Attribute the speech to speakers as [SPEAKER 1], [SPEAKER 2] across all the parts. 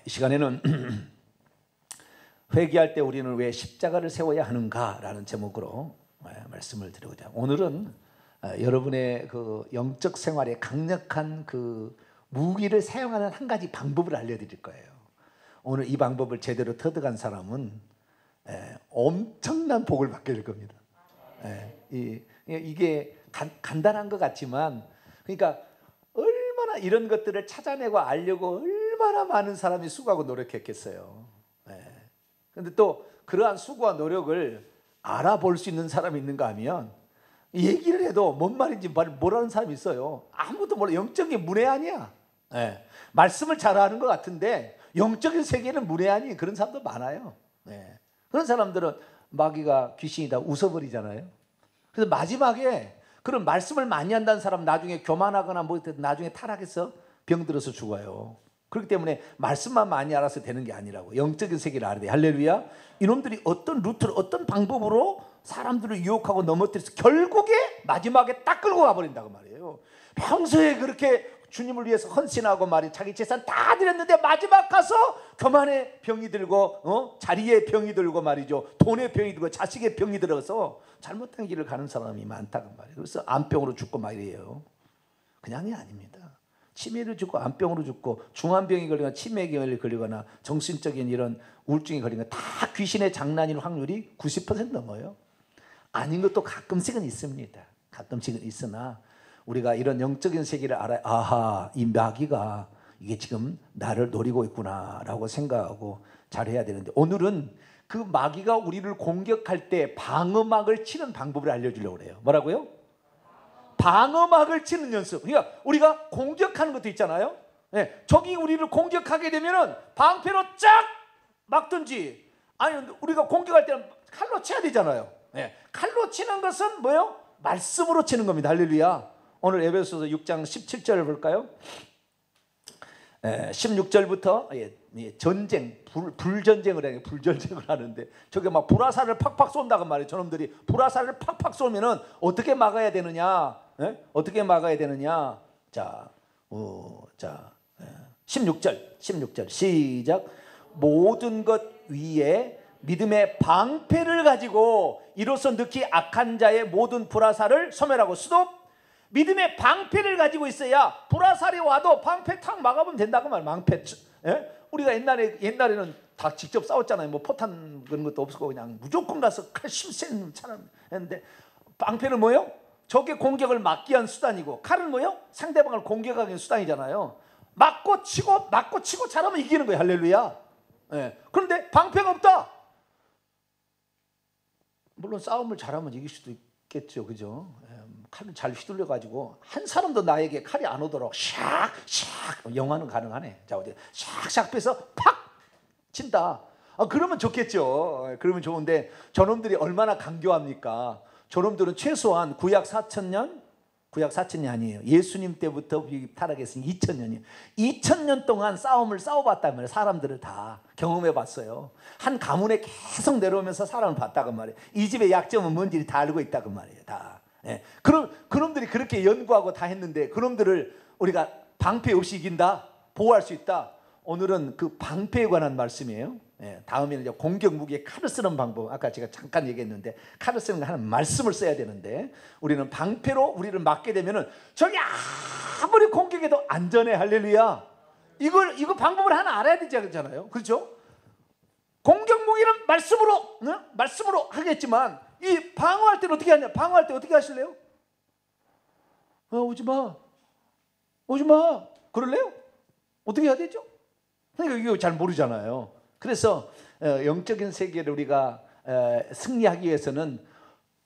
[SPEAKER 1] 이 시간에는 회개할 때 우리는 왜 십자가를 세워야 하는가라는 제목으로 말씀을 드리고자. 오늘은 여러분의 그 영적 생활에 강력한 그 무기를 사용하는 한 가지 방법을 알려드릴 거예요. 오늘 이 방법을 제대로 터득한 사람은 엄청난 복을 받게 될 겁니다. 이게 간단한 것 같지만, 그러니까 얼마나 이런 것들을 찾아내고 알려고 얼마나 많은 사람이 수고하고 노력했겠어요. 그런데 또 그러한 수고와 노력을 알아볼 수 있는 사람이 있는가 하면, 얘기를 해도 뭔 말인지 모르는 사람이 있어요. 아무도 몰라. 영적인 문외한이야. 말씀을 잘하는 것 같은데 영적인 세계는 문외한이 그런 사람도 많아요. 그런 사람들은 마귀가 귀신이다 웃어버리잖아요. 그래서 마지막에 그런 말씀을 많이 한다는 사람 나중에 교만하거나 뭐 나중에 타락해서 병들어서 죽어요. 그렇기 때문에 말씀만 많이 알아서 되는 게 아니라고, 영적인 세계를 알아야 돼. 할렐루야. 이놈들이 어떤 루트로 어떤 방법으로 사람들을 유혹하고 넘어뜨려서 결국에 마지막에 딱 끌고 가버린다고 말이에요. 평소에 그렇게 주님을 위해서 헌신하고 말이 자기 재산 다 드렸는데 마지막 가서 교만의 병이 들고 자리의 병이 들고 말이죠. 돈의 병이 들고 자식의 병이 들어서 잘못된 길을 가는 사람이 많다고 말이에요. 그래서 암병으로 죽고 말이에요. 그냥이 아닙니다. 치매를 죽고 암병으로 죽고 중환병이 걸리거나 치매에 걸리거나 정신적인 이런 우울증이 걸리거나 다 귀신의 장난일 확률이 90% 넘어요. 아닌 것도 가끔씩은 있습니다. 가끔씩은 있으나 우리가 이런 영적인 세계를 알아야, 아하, 이 마귀가 이게 지금 나를 노리고 있구나 라고 생각하고 잘해야 되는데, 오늘은 그 마귀가 우리를 공격할 때 방어막을 치는 방법을 알려주려고 그래요. 뭐라고요? 방어막을 치는 연습. 그러니까 우리가 공격하는 것도 있잖아요. 적이 우리를 공격하게 되면은 방패로 쫙 막든지, 아니 우리가 공격할 때는 칼로 쳐야 되잖아요. 칼로 치는 것은 뭐예요? 말씀으로 치는 겁니다. 할렐루야. 오늘 에베소서 6장 17절을 볼까요? 16절부터 전쟁, 불전쟁을 해요. 불전쟁을 하는데 저게 막 불화살을 팍팍 쏜다고 말이에요. 저놈들이 불화살을 팍팍 쏘면은 어떻게 막아야 되느냐? 어떻게 막아야 되느냐? 자, 16절 시작. 모든 것 위에 믿음의 방패를 가지고 이로써 느끼 악한 자의 모든 불화살을 소멸하고. 수도 믿음의 방패를 가지고 있어야 불화살이 와도 방패 탁 막아보면 된다고 말이에요. 방패. 우리가 옛날에는 다 직접 싸웠잖아요. 뭐 포탄 그런 것도 없었고 그냥 무조건 가서 칼심 센 사람 했는데, 방패는 뭐예요? 적의 공격을 막기 위한 수단이고, 칼은 뭐예요? 상대방을 공격하기 위한 수단이잖아요. 맞고 치고 잘하면 이기는 거예요. 할렐루야. 그런데 방패가 없다. 물론 싸움을 잘하면 이길 수도 있겠죠, 그죠? 칼을 잘 휘둘려 가지고 한 사람도 나에게 칼이 안 오도록 샥샥, 영화는 가능하네. 자, 어디 샥샥 빼서 팍 친다. 그러면 좋겠죠. 그러면 좋은데 저놈들이 얼마나 강교합니까? 저놈들은 최소한 구약 4,000년 아니에요. 예수님 때부터 타락했으니 2,000년이에요. 2,000년 동안 싸움을 싸워봤다면 사람들을 다 경험해봤어요. 한 가문에 계속 내려오면서 사람을 봤다고 말이에요. 이 집의 약점은 뭔지 다 알고 있다고 말이에요. 다. 그놈들이 그렇게 연구하고 다 했는데 그놈들을 우리가 방패 없이 이긴다, 보호할 수 있다. 오늘은 그 방패에 관한 말씀이에요. 다음에는 이제 공격 무기에 칼을 쓰는 방법. 아까 제가 잠깐 얘기했는데 칼을 쓰는 거 하는 말씀을 써야 되는데, 우리는 방패로 우리를 막게 되면은 저기 아무리 공격해도 안전해. 할렐루야. 이거 방법을 하나 알아야 되잖아요. 그렇죠? 공격 무기는 말씀으로 하겠지만, 이 방어할 때는 어떻게 하냐? 방어할 때 어떻게 하실래요? 오지 마. 그럴래요? 어떻게 해야 되죠? 그러니까 이거 잘 모르잖아요. 그래서 영적인 세계를 우리가 승리하기 위해서는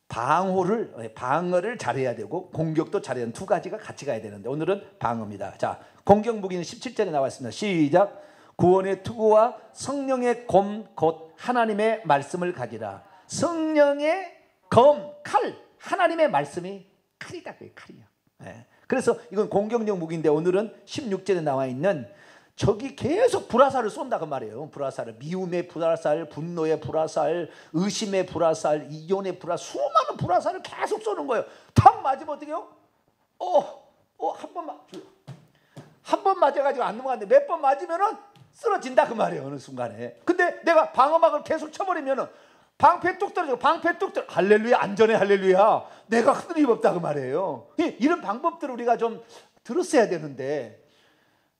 [SPEAKER 1] 방어를 잘해야 되고 공격도 잘해야 되는 두 가지가 같이 가야 되는데, 오늘은 방어입니다. 자, 공격 무기는 17절에 나와 있습니다. 시작. 구원의 투구와 성령의 검 곧 하나님의 말씀을 가지라. 성령의 검, 칼, 하나님의 말씀이 칼이다. 그게 칼이야. 그래서 이건 공격용 무기인데, 오늘은 16절에 나와 있는 적이 계속 불화살을 쏜다고 말이에요. 불화살을, 미움의 불화살, 분노의 불화살, 의심의 불화살, 이혼의 불화살, 수많은 불화살을 계속 쏘는 거예요. 탁 맞으면 어떻게 해요? 한 번 맞아가지고 안 넘어갔는데 몇 번 맞으면은 쓰러진다 그 말이에요. 어느 순간에. 근데 내가 방어막을 계속 쳐버리면은 방패 뚝 떨어지고 방패 뚝 떨어지고 할렐루야 안전해 할렐루야 내가 흔들림 없다 그 말이에요. 이런 방법들을 우리가 좀 들었어야 되는데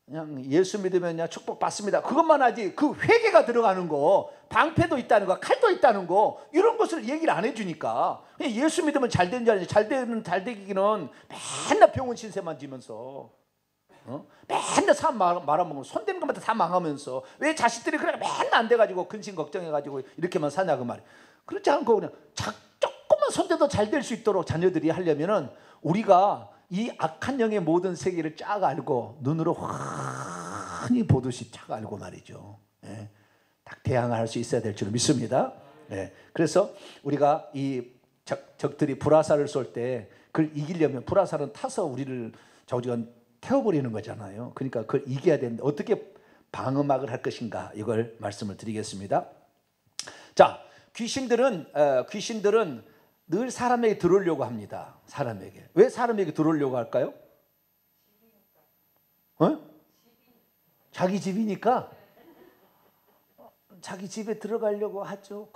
[SPEAKER 1] 그냥 예수 믿으면 그냥 축복받습니다 그것만 하지 그 회개가 들어가는 거 방패도 있다는 거 칼도 있다는 거 이런 것을 얘기를 안 해주니까 예수 믿으면 잘 되는 줄 알지 잘 되기는 맨날 병원 신세만 지면서 맨날 사람 말아먹고 손대는 것마다 다 망하면서 왜 자식들이 그래 맨날 안 돼가지고 근심 걱정해가지고 이렇게만 사냐 그 말이에요. 그렇지 않고 그냥 조금만 손대도 잘 될 수 있도록 자녀들이 하려면은 우리가 이 악한 영의 모든 세계를 쫙 알고 눈으로 환히 보듯이 쫙 알고 말이죠. 예, 딱 대항할 수 있어야 될 줄 믿습니다. 예, 그래서 우리가 이 적들이 불화살을 쏠 때 그걸 이기려면 불화살은 타서 우리를 저지간 태워버리는 거잖아요. 그러니까 그걸 이겨야 되는데 어떻게 방어막을 할 것인가 이걸 말씀을 드리겠습니다. 자, 귀신들은 늘 사람에게 들어오려고 합니다. 사람에게. 왜 사람에게 들어오려고 할까요? 자기 집이니까 자기 집에 들어가려고 하죠.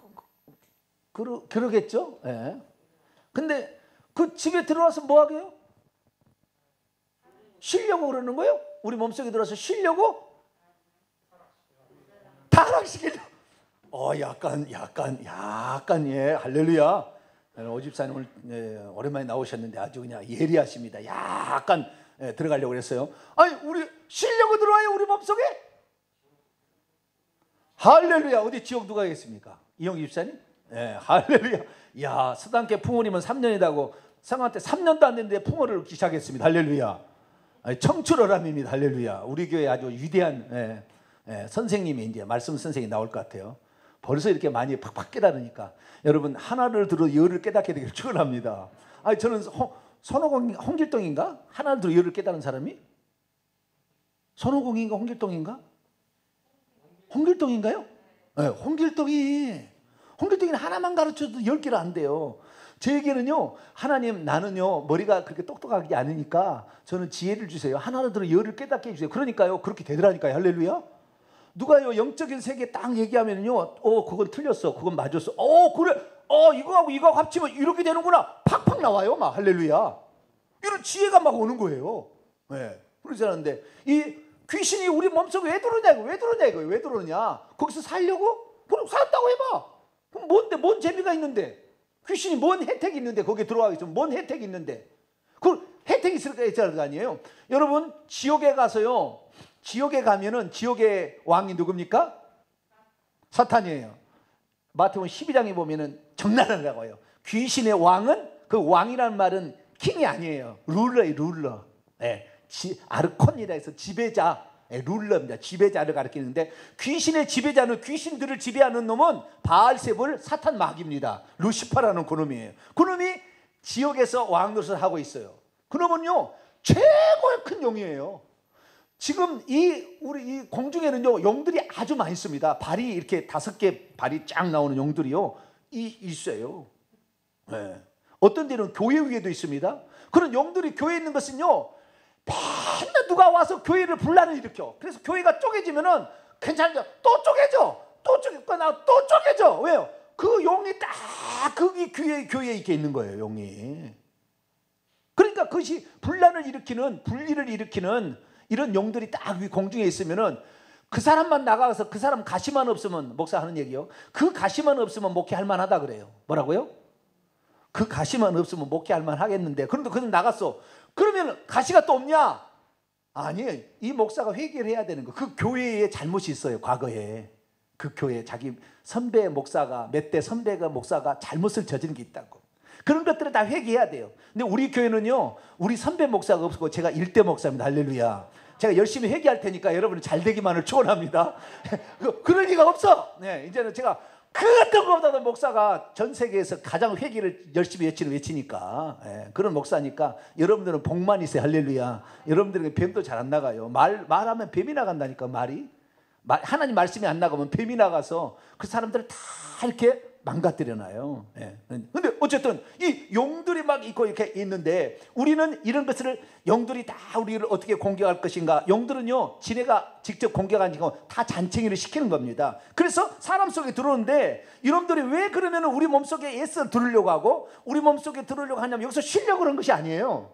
[SPEAKER 1] 그러겠죠? 예. 근데 그 집에 들어와서 뭐 하게요? 쉬려고 그러는 거예요? 우리 몸속에 들어와서 쉬려고? 타락시키려고. 약간 예, 할렐루야. 오집사님 오늘 오랜만에 나오셨는데 아주 그냥 예리하십니다. 약간 들어가려고 그랬어요. 아니 우리 쉬려고 들어와요 우리 몸속에? 할렐루야. 어디 지옥 누가 있습니까? 이영기 집사님? 예, 할렐루야. 야 스단계 풍어님은 3년이라고 상한테 3년도 안 됐는데 풍어를 읽기 시작했습니다. 할렐루야. 청출어람입니다. 할렐루야. 우리 교회 아주 위대한 선생님이 이제 말씀 선생님이 나올 것 같아요. 벌써 이렇게 많이 팍팍 깨달으니까 여러분 하나를 들어 열을 깨닫게 되길 축원합니다. 아니 저는 홍길동인가? 하나를 들어 열을 깨달은 사람이? 손오공인가 홍길동인가? 홍길동인가요? 네, 홍길동이는 하나만 가르쳐도 10개를 안 돼요. 저에게는요 하나님 나는요 머리가 그렇게 똑똑하지 않으니까 저는 지혜를 주세요. 하나를 들어 열을 깨닫게 해주세요. 그러니까요 그렇게 되더라니까요. 할렐루야. 누가요 영적인 세계 딱 얘기하면요 그건 틀렸어 그건 맞았어 그래 이거하고 이거하고 합치면 이렇게 되는구나 팍팍 나와요 막. 할렐루야. 이런 지혜가 막 오는 거예요. 네. 그러지 않은데 이 귀신이 우리 몸속에 왜 들어오냐 거기서 살려고? 그럼 산다고 해봐. 그럼 뭔 재미가 있는데 귀신이 뭔 혜택이 있는데 거기에 들어가기 좀 뭔 혜택이 있는데 그 혜택이 있을 거 아니에요. 여러분 지옥에 가서요 지옥에 가면은 지옥의 왕이 누굽니까? 사탄이에요. 마태복음 12장에 보면은 적나라라고 해요. 귀신의 왕은 그 왕이라는 말은 킹이 아니에요. 룰러. 네. 아르콘이라 해서 지배자, 룰러입니다. 지배자를 가리키는데 귀신의 지배자는 귀신들을 지배하는 놈은 바알세불 사탄 마귀입니다. 루시퍼라는 그놈이에요. 그놈이 지옥에서 왕노릇을 하고 있어요. 그놈은요 최고의 큰 용이에요. 지금 우리 이 공중에는요 용들이 아주 많이 있습니다. 발이 이렇게 5개 발이 쫙 나오는 용들이요 있어요. 네. 어떤 데는 교회 위에도 있습니다. 그런 용들이 교회에 있는 것은요 맨날 누가 와서 교회를 분란을 일으켜. 그래서 교회가 쪼개지면은 괜찮죠. 또 쪼개져. 또 쪼개져. 왜요? 그 용이 딱 거기 교회에 이렇게 있는 거예요. 용이. 그러니까 그것이 분란을 일으키는 분리를 일으키는 이런 용들이 딱 공중에 있으면은 그 사람만 나가서 그 사람 가시만 없으면 목사 하는 얘기요. 그 가시만 없으면 목회할 만하다 그래요. 뭐라고요? 그 가시만 없으면 목회할 만하겠는데 그런데 그는 나갔어. 그러면 가시가 또 없냐? 아니, 이 목사가 회개를 해야 되는 거. 그 교회에 잘못이 있어요. 과거에 그 교회 자기 선배 목사가 몇 대 선배가 목사가 잘못을 저지른 게 있다고. 그런 것들을 다 회개해야 돼요. 근데 우리 교회는요 우리 선배 목사가 없고 제가 1대 목사입니다. 할렐루야. 제가 열심히 회개할 테니까 여러분이 잘 되기만을 축원합니다. 그럴 리가 없어. 네, 이제는 제가 그 어떤 것보다도 목사가 전 세계에서 가장 회개를 열심히 외치니까 그런 목사니까 여러분들은 복만 있어요. 할렐루야. 여러분들에게 뱀도 잘 안 나가요. 말하면 뱀이 나간다니까. 말이 하나님 말씀이 안 나가면 뱀이 나가서 그 사람들을 다 이렇게 망가뜨려놔요. 예. 근데 어쨌든 이 용들이 막 있고 이렇게 있는데 우리는 이런 것을 용들이 다 우리를 어떻게 공격할 것인가? 용들은요, 지네가 직접 공격하는 거 다 잔챙이를 시키는 겁니다. 그래서 사람 속에 들어오는데 이놈들이 왜 그러면 우리 몸속에 애써 들으려고 하고 우리 몸속에 들으려고 하냐면 여기서 쉬려고 그런 것이 아니에요.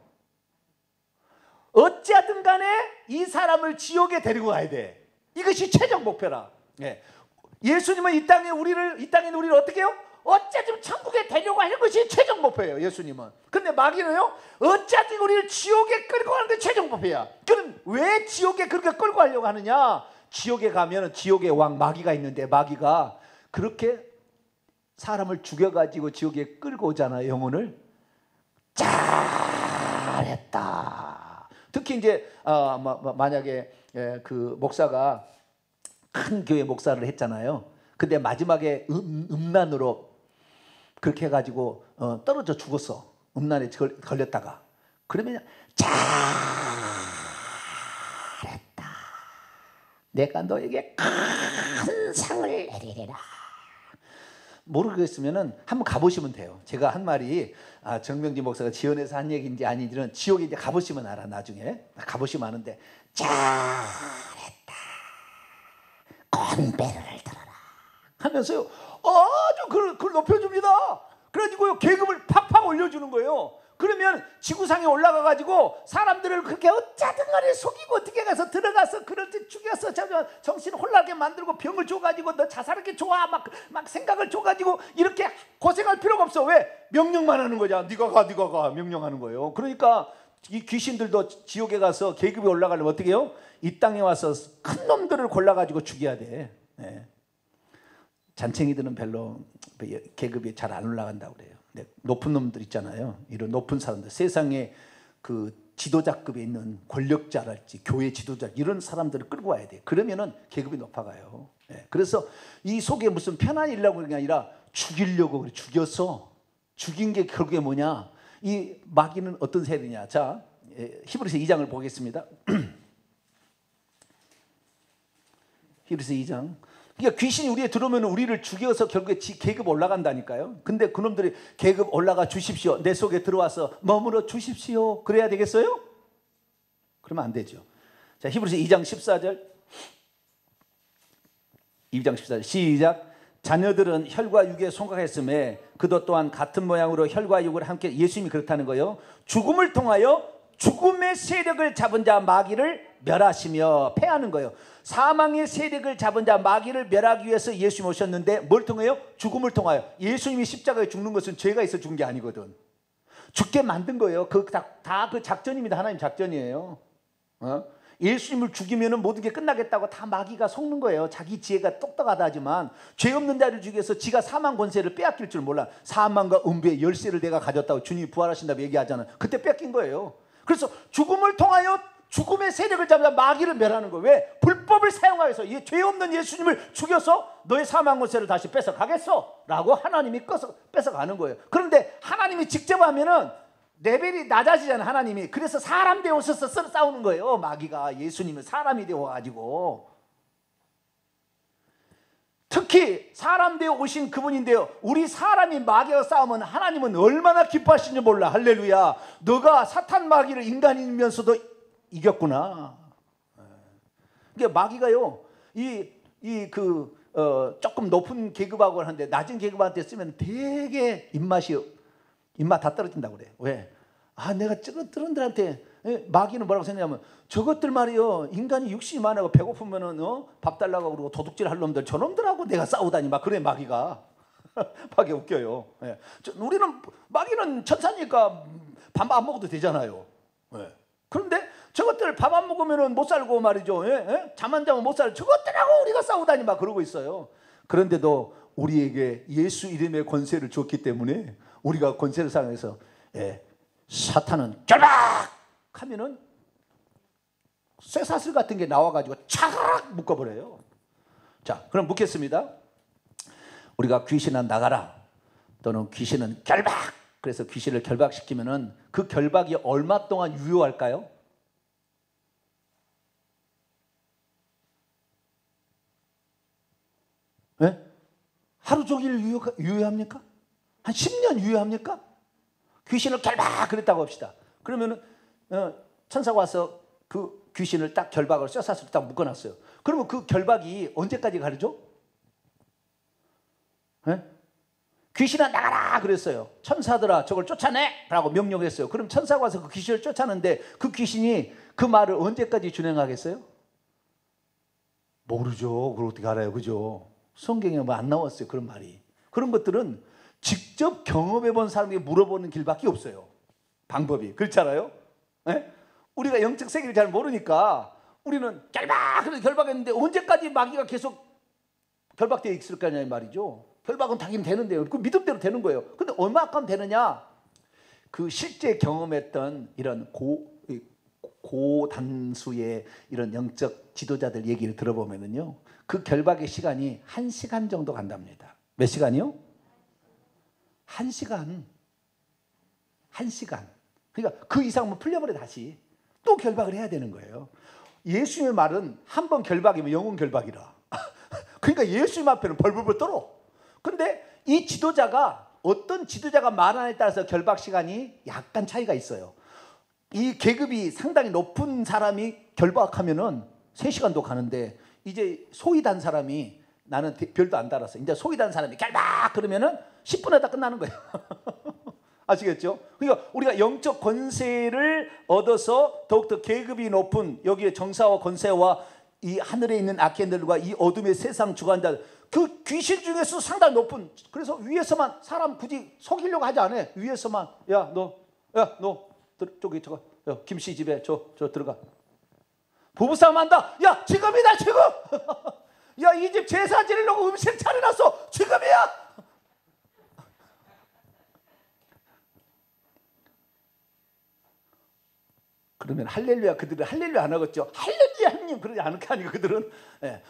[SPEAKER 1] 어찌하든 간에 이 사람을 지옥에 데리고 가야 돼. 이것이 최종 목표라. 예. 예수님은 이 땅에 우리를 어떻게 해요? 어쨌든 천국에 데려고 하는 것이 최종 목표예요. 예수님은. 근데 마귀는요, 어쨌든 우리를 지옥에 끌고 가는 게 최종 목표야. 그럼 왜 지옥에 그렇게 끌고 가려고 하느냐? 지옥에 가면 지옥의 왕 마귀가 있는데 마귀가 그렇게 사람을 죽여가지고 지옥에 끌고 오잖아요. 영혼을. 잘했다. 특히 이제 만약에 그 목사가 큰 교회 목사를 했잖아요. 근데 마지막에 음란으로 그렇게 해가지고 떨어져 죽었어. 음란에 걸렸다가. 그러면 잘했다. 내가 너에게 큰 상을 내리리라. 모르겠으면 한번 가보시면 돼요. 제가 한 말이 정명진 목사가 지원해서 한 얘기인지 아닌지는 지옥에 이제 가보시면 알아. 나중에 가보시면 아는데 잘했다. 건배를 들어라 하면서요, 아주 그걸 높여줍니다. 그래가지고요, 계급을 팍팍 올려주는 거예요. 그러면 지구상에 올라가가지고 사람들을 그렇게 어쩌든 간에 속이고 어떻게 가서 들어가서 그럴 때 죽여서 정신 혼란하게 만들고 병을 줘가지고 너 자살하게 좋아 막 생각을 줘가지고 이렇게 고생할 필요가 없어. 왜? 명령만 하는 거잖아. 네가 가 명령하는 거예요. 그러니까 이 귀신들도 지옥에 가서 계급이 올라가려면 어떻게 해요? 이 땅에 와서 큰 놈들을 골라가지고 죽여야 돼. 네. 잔챙이들은 별로 계급이 잘 안 올라간다고 그래요. 근데 높은 놈들 있잖아요. 이런 높은 사람들, 세상에 그 지도자급에 있는 권력자랄지 교회 지도자 이런 사람들을 끌고 와야 돼. 그러면은 계급이 높아가요. 네. 그래서 이 속에 무슨 편안히 일하고 그런 게 아니라 죽이려고 그래. 죽여서 죽인 게 결국에 뭐냐? 이 마귀는 어떤 세력이냐? 자, 히브리서 2장을 보겠습니다. 히브리서 2장. 그러니까 귀신이 우리에 들어오면 우리를 죽여서 결국에 계급 올라간다니까요. 근데 그놈들이 계급 올라가 주십시오. 내 속에 들어와서 머물러 주십시오. 그래야 되겠어요? 그러면 안 되죠. 자, 히브리서 2장 14절. 2장 14절 시작. 자녀들은 혈과 육에 속하였음에 그도 또한 같은 모양으로 혈과 육을 함께, 예수님이 그렇다는 거예요. 죽음을 통하여 죽음의 세력을 잡은 자 마귀를 멸하시며 패하는 거예요. 사망의 세력을 잡은 자 마귀를 멸하기 위해서 예수님이 오셨는데 뭘 통해요? 죽음을 통하여. 예수님이 십자가에 죽는 것은 죄가 있어 죽은 게 아니거든. 죽게 만든 거예요. 다 그 작전입니다. 하나님 작전이에요. 예수님을 죽이면 모든 게 끝나겠다고 다 마귀가 속는 거예요. 자기 지혜가 똑똑하다 하지만 죄 없는 자를 죽여서 지가 사망 권세를 빼앗길 줄 몰라. 사망과 음부의 열쇠를 내가 가졌다고 주님이 부활하신다고 얘기하잖아요. 그때 뺏긴 거예요. 그래서 죽음을 통하여 죽음의 세력을 잡아 마귀를 멸하는 거예요. 왜? 불법을 사용하여서 죄 없는 예수님을 죽여서 너의 사망 권세를 다시 뺏어가겠어 라고 하나님이 뺏어가는 거예요. 그런데 하나님이 직접 하면은 레벨이 낮아지잖아요. 하나님이. 그래서 사람 되어서 싸우는 거예요. 마귀가 예수님은 사람이 되어가지고. 특히 사람 되어 오신 그분인데요, 우리 사람이 마귀와 싸우면 하나님은 얼마나 기뻐하시는지 몰라. 할렐루야. 너가 사탄 마귀를 인간이면서도 이겼구나. 그러니까 마귀가요, 조금 높은 계급하고 하는데 낮은 계급한테 쓰면 되게 입맛 다 떨어진다고 그래요. 왜? 내가 저것들한테 마귀는 뭐라고 생각하면 저것들 말이요, 인간이 육신이 많아고 배고프면은 밥 달라고 그러고 도둑질 할 놈들, 저놈들하고 내가 싸우다니 막 그래. 마귀가 마귀 웃겨요. 마귀는 천사니까 밥 안 먹어도 되잖아요. 그런데 저것들 밥 안 먹으면 못 살고 말이죠. 잠 안 자면 못 살고 저것들하고 우리가 싸우다니 막 그러고 있어요. 그런데도 우리에게 예수 이름의 권세를 줬기 때문에 우리가 권세를 사용해서 사탄은 결박 하면은 쇠사슬 같은 게 나와가지고 차락 묶어버려요. 자, 그럼 묻겠습니다. 우리가 귀신은 나가라 또는 귀신은 결박, 그래서 귀신을 결박시키면은 그 결박이 얼마 동안 유효할까요? 하루 종일 유효합니까? 한 10년 유효합니까? 귀신을 결박 그랬다고 합시다. 그러면은 천사가 와서 그 귀신을 딱 결박으로 쇠사슬로 딱 묶어놨어요. 그러면 그 결박이 언제까지 가르죠? 네? 귀신아 나가라 그랬어요. 천사들아 저걸 쫓아내 라고 명령했어요. 그럼 천사가 와서 그 귀신을 쫓아내는데 그 귀신이 그 말을 언제까지 준행하겠어요? 모르죠. 그걸 어떻게 알아요? 그죠? 성경에 뭐 안 나왔어요. 그런 말이. 그런 것들은 직접 경험해 본 사람에게 물어보는 길밖에 없어요. 방법이. 그렇잖아요? 네? 우리가 영적 세계를 잘 모르니까 우리는 결박했는데 언제까지 마귀가 계속 결박되어 있을 거냐 말이죠. 결박은 당연히 되는데요. 그 믿음대로 되는 거예요. 근데 얼마큼 되느냐? 그 실제 경험했던 이런 고단수의 이런 영적 지도자들 얘기를 들어보면은요, 그 결박의 시간이 1시간 정도 간답니다. 몇 시간이요? 1시간. 1시간. 그러니까 그 이상은 풀려버려 다시. 또 결박을 해야 되는 거예요. 예수님의 말은 한 번 결박이면 영원 결박이라. 그러니까 예수님 앞에는 벌벌벌 떨어. 근데 이 지도자가 어떤 지도자가 말하냐에 따라서 결박 시간이 약간 차이가 있어요. 이 계급이 상당히 높은 사람이 결박하면은 3시간도 가는데, 이제 소위 단 사람이, 나는 별도 안 달았어. 이제 소위 단 사람이 결박 그러면은 10분에 다 끝나는 거예요. 아시겠죠? 그러니까 우리가 영적 권세를 얻어서 더욱더 계급이 높은 여기에 정사와 권세와 이 하늘에 있는 아켄들과 이 어둠의 세상 주관자들, 그 귀신 중에서 상당히 높은, 그래서 위에서만 사람 굳이 속이려고 하지 않아. 위에서만 너 저기 김씨 집에 저 들어가. 부부싸움 한다. 야 지금이다 지금. 야 이 집 제사 지내려고 음식 차려놨어. 지금이야. 그러면 할렐루야, 그들은 할렐루야 안 하겠죠. 할렐루야 형님 그러지 않을 게 아니고 그들은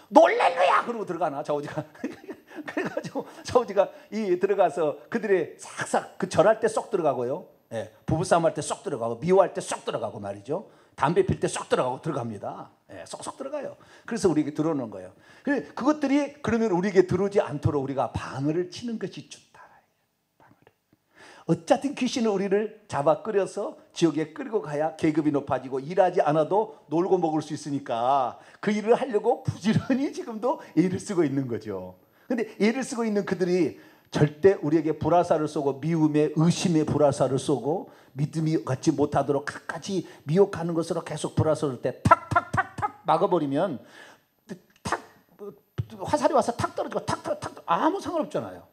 [SPEAKER 1] 놀랄루야 그러고 들어가나 좌우지가. 그래가지고 좌우지가 이 들어가서 그들의 싹싹 그 절할 때 쏙 들어가고요. 부부싸움 할 때 쏙 들어가고 미워할 때 쏙 들어가고 말이죠. 담배 필 때 쏙 들어가고 들어갑니다. 쏙쏙 들어가요. 그래서 우리에게 들어오는 거예요. 그것들이 그러면 우리에게 들어오지 않도록 우리가 방어를 치는 것이 좋다. 어쨌든 귀신은 우리를 잡아 끌어서 지옥에 끌고 가야 계급이 높아지고 일하지 않아도 놀고 먹을 수 있으니까 그 일을 하려고 부지런히 지금도 애를 쓰고 있는 거죠. 근데 애를 쓰고 있는 그들이 절대 우리에게 불화살을 쏘고 미움에 의심에 불화살을 쏘고 믿음이 갖지 못하도록 갖가지 미혹하는 것으로 계속 불화살을 쏠 때 탁탁탁탁 막아버리면 탁 화살이 와서 탁 떨어지고 탁탁탁 아무 상관없잖아요.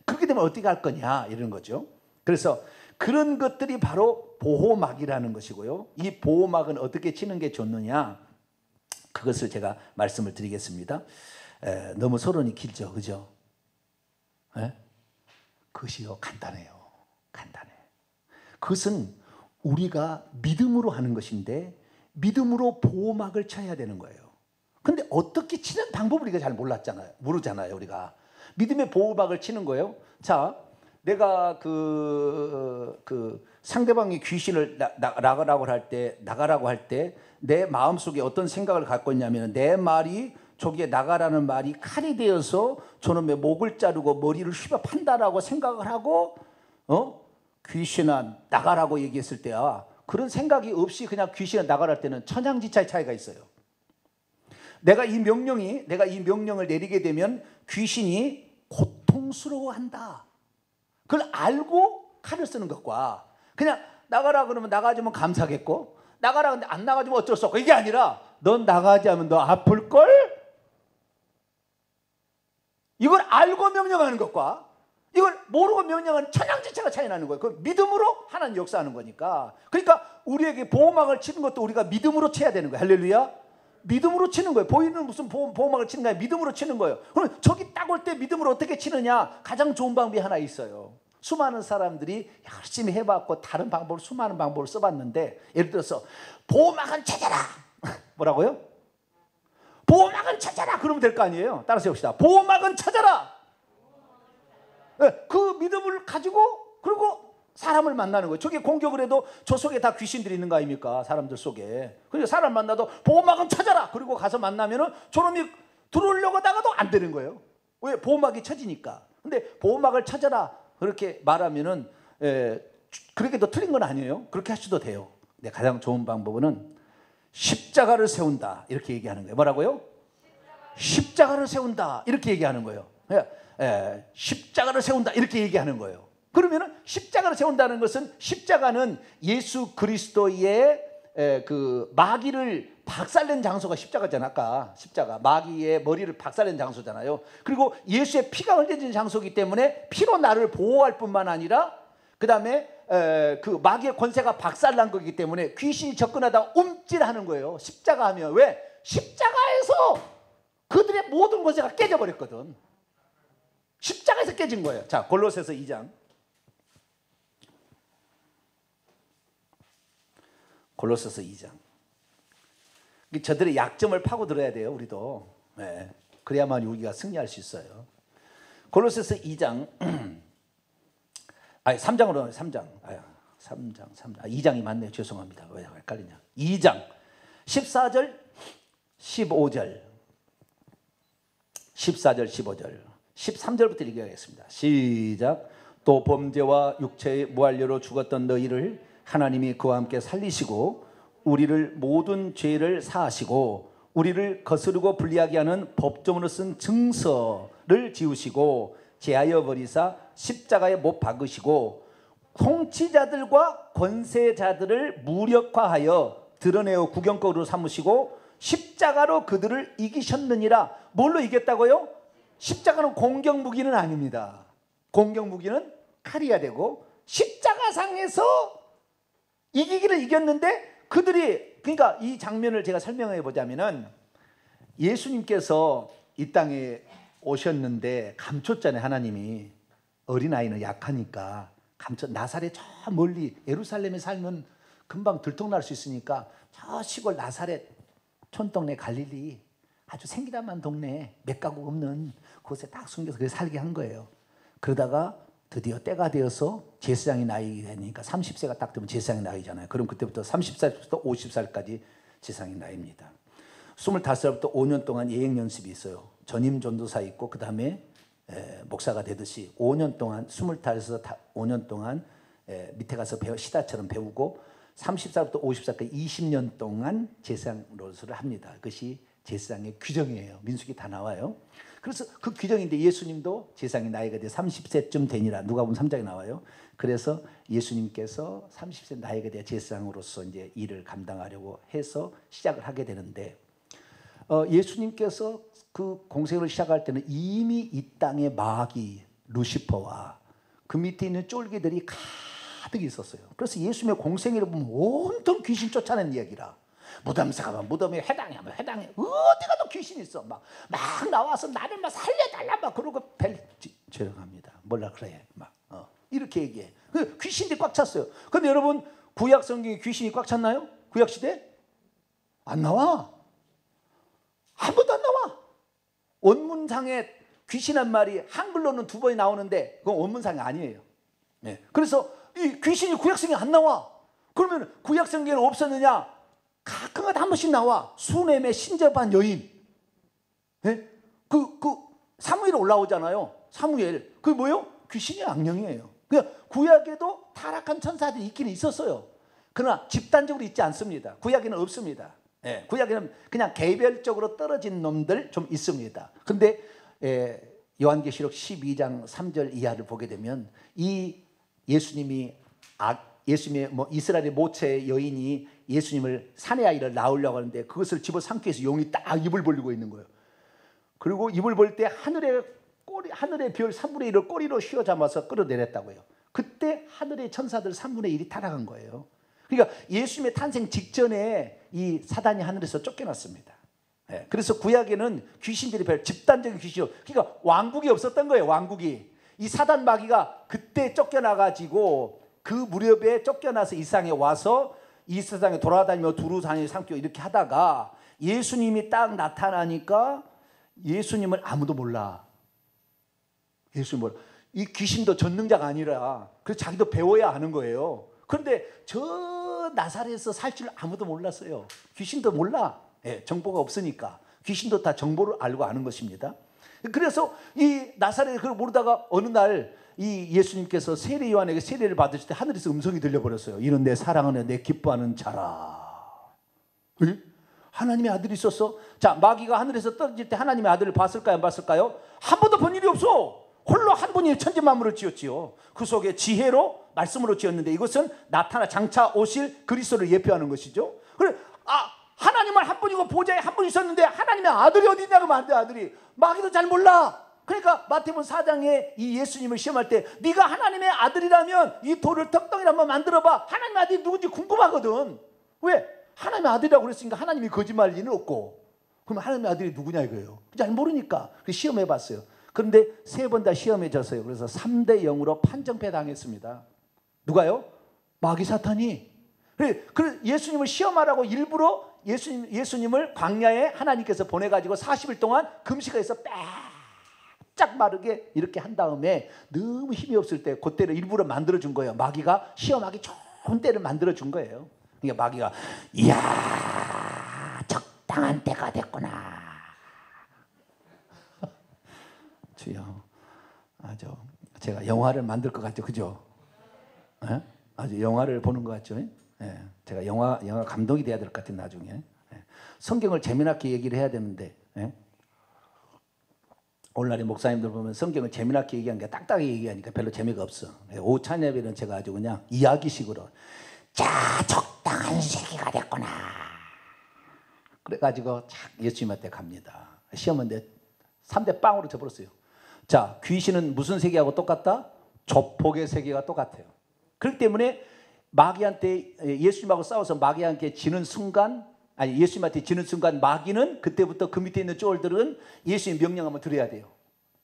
[SPEAKER 1] 그렇게 되면 어떻게 할 거냐 이런 거죠. 그래서 그런 것들이 바로 보호막이라는 것이고요. 이 보호막은 어떻게 치는 게 좋느냐, 그것을 제가 말씀을 드리겠습니다. 너무 서론이 길죠, 그죠? 그것이요 간단해요. 간단해. 그것은 우리가 믿음으로 하는 것인데 믿음으로 보호막을 쳐야 되는 거예요. 근데 어떻게 치는 방법을 우리가 잘 모르잖아요. 우리가 믿음의 보호막을 치는 거예요. 자, 내가 그 상대방이 귀신을 나가라고 할 때 내 마음속에 어떤 생각을 갖고 있냐면, 내 말이 저기에 나가라는 말이 칼이 되어서 저놈의 목을 자르고 머리를 휘어 판다라고 생각을 하고 귀신아 나가라고 얘기했을 때야, 그런 생각이 없이 그냥 귀신을 나가라 할 때는 천양지차의 차이가 있어요. 내가 이 명령을 내리게 되면 귀신이 고통스러워한다. 그걸 알고 칼을 쓰는 것과 그냥 나가라 그러면 나가주면 감사하겠고, 나가라 근데 안 나가주면 어쩔 수 없고, 이게 아니라 넌 나가지 않으면 너 아플걸? 이걸 알고 명령하는 것과 이걸 모르고 명령하는 천양지차가 차이 나는 거예요. 그 믿음으로 하나님 역사하는 거니까. 그러니까 우리에게 보호막을 치는 것도 우리가 믿음으로 쳐야 되는 거예요. 할렐루야. 믿음으로 치는 거예요. 보이는 무슨 보호막을 치는 거예요. 믿음으로 치는 거예요. 그럼 저기 딱 올 때 믿음으로 어떻게 치느냐? 가장 좋은 방법이 하나 있어요. 수많은 사람들이 열심히 해봤고 다른 방법을, 수많은 방법을 써봤는데, 예를 들어서 보호막은 찾아라. 뭐라고요? 보호막은 찾아라. 그러면 될 거 아니에요. 따라서 해봅시다. 보호막은 찾아라. 그 믿음을 가지고 그리고 사람을 만나는 거예요. 저게 공격을 해도 저 속에 다 귀신들이 있는 거 아닙니까? 사람들 속에. 그러니까 사람 만나도 보호막은 찾아라. 그리고 가서 만나면은 저놈이 들어오려고 하다가도 안 되는 거예요. 왜? 보호막이 쳐지니까. 근데 보호막을 쳐져라 그렇게 말하면은 그렇게도 틀린 건 아니에요. 그렇게 하셔도 돼요. 근데 가장 좋은 방법은 십자가를 세운다 이렇게 얘기하는 거예요. 뭐라고요? 십자가를 세운다 이렇게 얘기하는 거예요. 십자가를 세운다 이렇게 얘기하는 거예요. 그러면은 십자가를 세운다는 것은 십자가는 예수 그리스도의 그 마귀를 박살낸 장소가 십자가잖아. 아까 십자가 마귀의 머리를 박살낸 장소잖아요. 그리고 예수의 피가 흘려진 장소이기 때문에 피로 나를 보호할 뿐만 아니라 그 다음에 그 마귀의 권세가 박살난 거기 때문에 귀신이 접근하다 움찔하는 거예요. 십자가 하면. 왜? 십자가에서 그들의 모든 권세가 깨져버렸거든. 십자가에서 깨진 거예요. 자, 골로새서 2장. 골로새서 2장. 저들의 약점을 파고들어야 돼요. 우리도. 네. 그래야만 우리가 승리할 수 있어요. 골로새서 2장. 3장으로 3장. 2장이 맞네요. 죄송합니다. 왜 헷갈리냐. 2장 14절 15절 14절 15절 13절부터 읽어야겠습니다. 시작. 또 범죄와 육체의 무한료로 죽었던 너희를 하나님이 그와 함께 살리시고 우리를 모든 죄를 사하시고 우리를 거스르고 불리하게 하는 법정으로 쓴 증서를 지우시고 제하여 버리사 십자가에 못 박으시고 통치자들과 권세자들을 무력화하여 드러내어 구경거리로 삼으시고 십자가로 그들을 이기셨느니라. 뭘로 이겼다고요? 십자가는 공격무기는 아닙니다. 공격무기는 칼이야 되고 십자가상에서 이기기를 이겼는데 그들이, 그러니까 이 장면을 제가 설명해 보자면은 예수님께서 이 땅에 오셨는데 감췄잖아요. 하나님이. 어린아이는 약하니까 나사렛 저 멀리 예루살렘에 살면 금방 들통날 수 있으니까 저 시골 나사렛 촌동네 갈릴리 아주 생기담한 동네 몇 가구 없는 곳에 딱 숨겨서 그렇게 살게 한 거예요. 그러다가 드디어 때가 되어서 제사장이 나이가 되니까 30세가 딱 되면 제사장이 나이잖아요. 그럼 그때부터 30살부터 50살까지 제사장이 나이입니다. 25살부터 5년 동안 예행 연습이 있어요. 전임 전도사 있고 그 다음에 목사가 되듯이 5년 동안 25살에서 5년 동안 밑에 가서 시다처럼 배우고 30살부터 50살까지 20년 동안 제사장로서를 합니다. 그것이 제사장의 규정이에요. 민수기 다 나와요. 그래서 그 규정인데 예수님도 제사장이 나이가 돼 30세쯤 되니라. 누가복음 3장에 나와요. 그래서 예수님께서 30세 나이가 돼 제사장으로서 이제 일을 감당하려고 해서 시작을 하게 되는데 예수님께서 그 공생을 시작할 때는 이미 이 땅에 마귀 루시퍼와 그 밑에 있는 쫄개들이 가득 있었어요. 그래서 예수님의 공생애를 보면 온통 귀신 쫓아내는 이야기라. 무덤에서 가면 무덤에 회당하면 회당에 어디 가도 귀신이 있어. 막 나와서 나를 막 살려달라 막 그러고 죄송합니다. 몰라 그래 막 이렇게 얘기해. 귀신들이 꽉 찼어요. 근데 여러분 구약 성경에 귀신이 꽉 찼나요? 구약 시대? 안 나와. 한 번도 안 나와. 원문상에 귀신 한 마리 한글로는 2번이 나오는데 그건 원문상이 아니에요. 네. 그래서 이 귀신이 구약성경에 안 나와. 그러면 구약성경에는 없었느냐? 가끔가다 한 번씩 나와. 수넴의 신접한 여인. 네? 그 사무엘 올라오잖아요. 사무엘. 그게 뭐예요? 귀신이 악령이에요. 그러니까 구약에도 타락한 천사들이 있기는 있었어요. 그러나 집단적으로 있지 않습니다. 구약에는 없습니다. 예, 구약에는 그냥 개별적으로 떨어진 놈들 좀 있습니다. 근데 요한계시록 12장 3절 이하를 보게 되면 이 예수님의 이스라엘의 모체 여인이 예수님을 사내 아이를 낳으려고 하는데 그것을 집어삼키기 위해서 용이 딱 입을 벌리고 있는 거예요. 그리고 입을 벌릴 때 하늘의 별 3분의 1을 꼬리로 휘어잡아서 끌어내렸다고요. 그때 하늘의 천사들 3분의 1이 타락한 거예요. 그러니까 예수님의 탄생 직전에 이 사단이 하늘에서 쫓겨났습니다. 예, 그래서 구약에는 귀신들이 별 집단적인 귀신이요. 그러니까 왕국이 없었던 거예요. 왕국이. 이 사단 마귀가 그때 쫓겨나가지고 그 무렵에 쫓겨나서 이 세상에 와서 이 세상에 돌아다니며 두루 다니며 삼키고 이렇게 하다가 예수님이 딱 나타나니까 예수님을 아무도 몰라. 예수님 몰라. 이 귀신도 전능자가 아니라 그래서 자기도 배워야 하는 거예요. 그런데 저 나사렛에서 살 줄 아무도 몰랐어요. 귀신도 몰라. 예, 정보가 없으니까. 귀신도 다 정보를 알고 아는 것입니다. 그래서 이 나사렛 그걸 모르다가 어느 날 이 예수님께서 세례 요한에게 세례를 받으실 때 하늘에서 음성이 들려버렸어요. 이는 내 사랑하는 내 기뻐하는 자라. 에? 하나님의 아들이 있었어? 자, 마귀가 하늘에서 떨어질 때 하나님의 아들을 봤을까요? 안 봤을까요? 한 번도 본 일이 없어. 홀로 한 분이 천지만물을 지었지요. 그 속에 지혜로 말씀으로 지었는데 이것은 나타나 장차 오실 그리스도를 예표하는 것이죠. 그래, 하나님은 한 분이고 보좌에 한 분 있었는데 하나님의 아들이 어디 있냐고 하면 안 돼. 아들이 마귀도 잘 몰라. 그러니까 마태복음 4장에 이 예수님을 시험할 때 네가 하나님의 아들이라면 이 돌을 떡덩이를 한번 만들어봐. 하나님의 아들이 누군지 궁금하거든. 왜? 하나님의 아들이라고 그랬으니까 하나님이 거짓말할 리는 없고. 그러면 하나님의 아들이 누구냐 이거예요. 잘 모르니까 시험해봤어요. 그런데 3번 다 시험에 졌어요. 그래서 3대 0으로 판정패 당했습니다. 누가요? 마귀 사탄이. 그래 예수님을 시험하라고 일부러 예수님을 광야에 하나님께서 보내가지고 40일 동안 금식해서 쫙 마르게 이렇게 한 다음에 너무 힘이 없을 때 그때를 일부러 만들어준 거예요. 마귀가 시험하기 좋은 때를 만들어준 거예요. 그러니까 마귀가 이야 적당한 때가 됐구나. 주여, 아주 제가 영화를 만들 것 같죠, 그죠? 에? 아주 영화를 보는 것 같죠? 예. 제가 영화 감독이 돼야 될 것 같은 나중에. 예. 성경을 재미나게 얘기를 해야 되는데. 예? 오늘날의 목사님들 보면 성경을 재미나게 얘기하는 게 딱딱하게 얘기하니까 별로 재미가 없어. 오후 찬양에는 제가 아주 그냥 이야기식으로 자 적당한 시기가 됐구나. 그래가지고 예수님한테 갑니다. 시험인데 3대 빵으로 져버렸어요. 자, 귀신은 무슨 세계하고 똑같다? 조폭의 세계가 똑같아요. 그렇기 때문에 마귀한테 예수님하고 싸워서 마귀한테 지는 순간 예수님한테 지는 순간 마귀는 그때부터 그 밑에 있는 쫄들은 예수님 명령하면 들어야 돼요.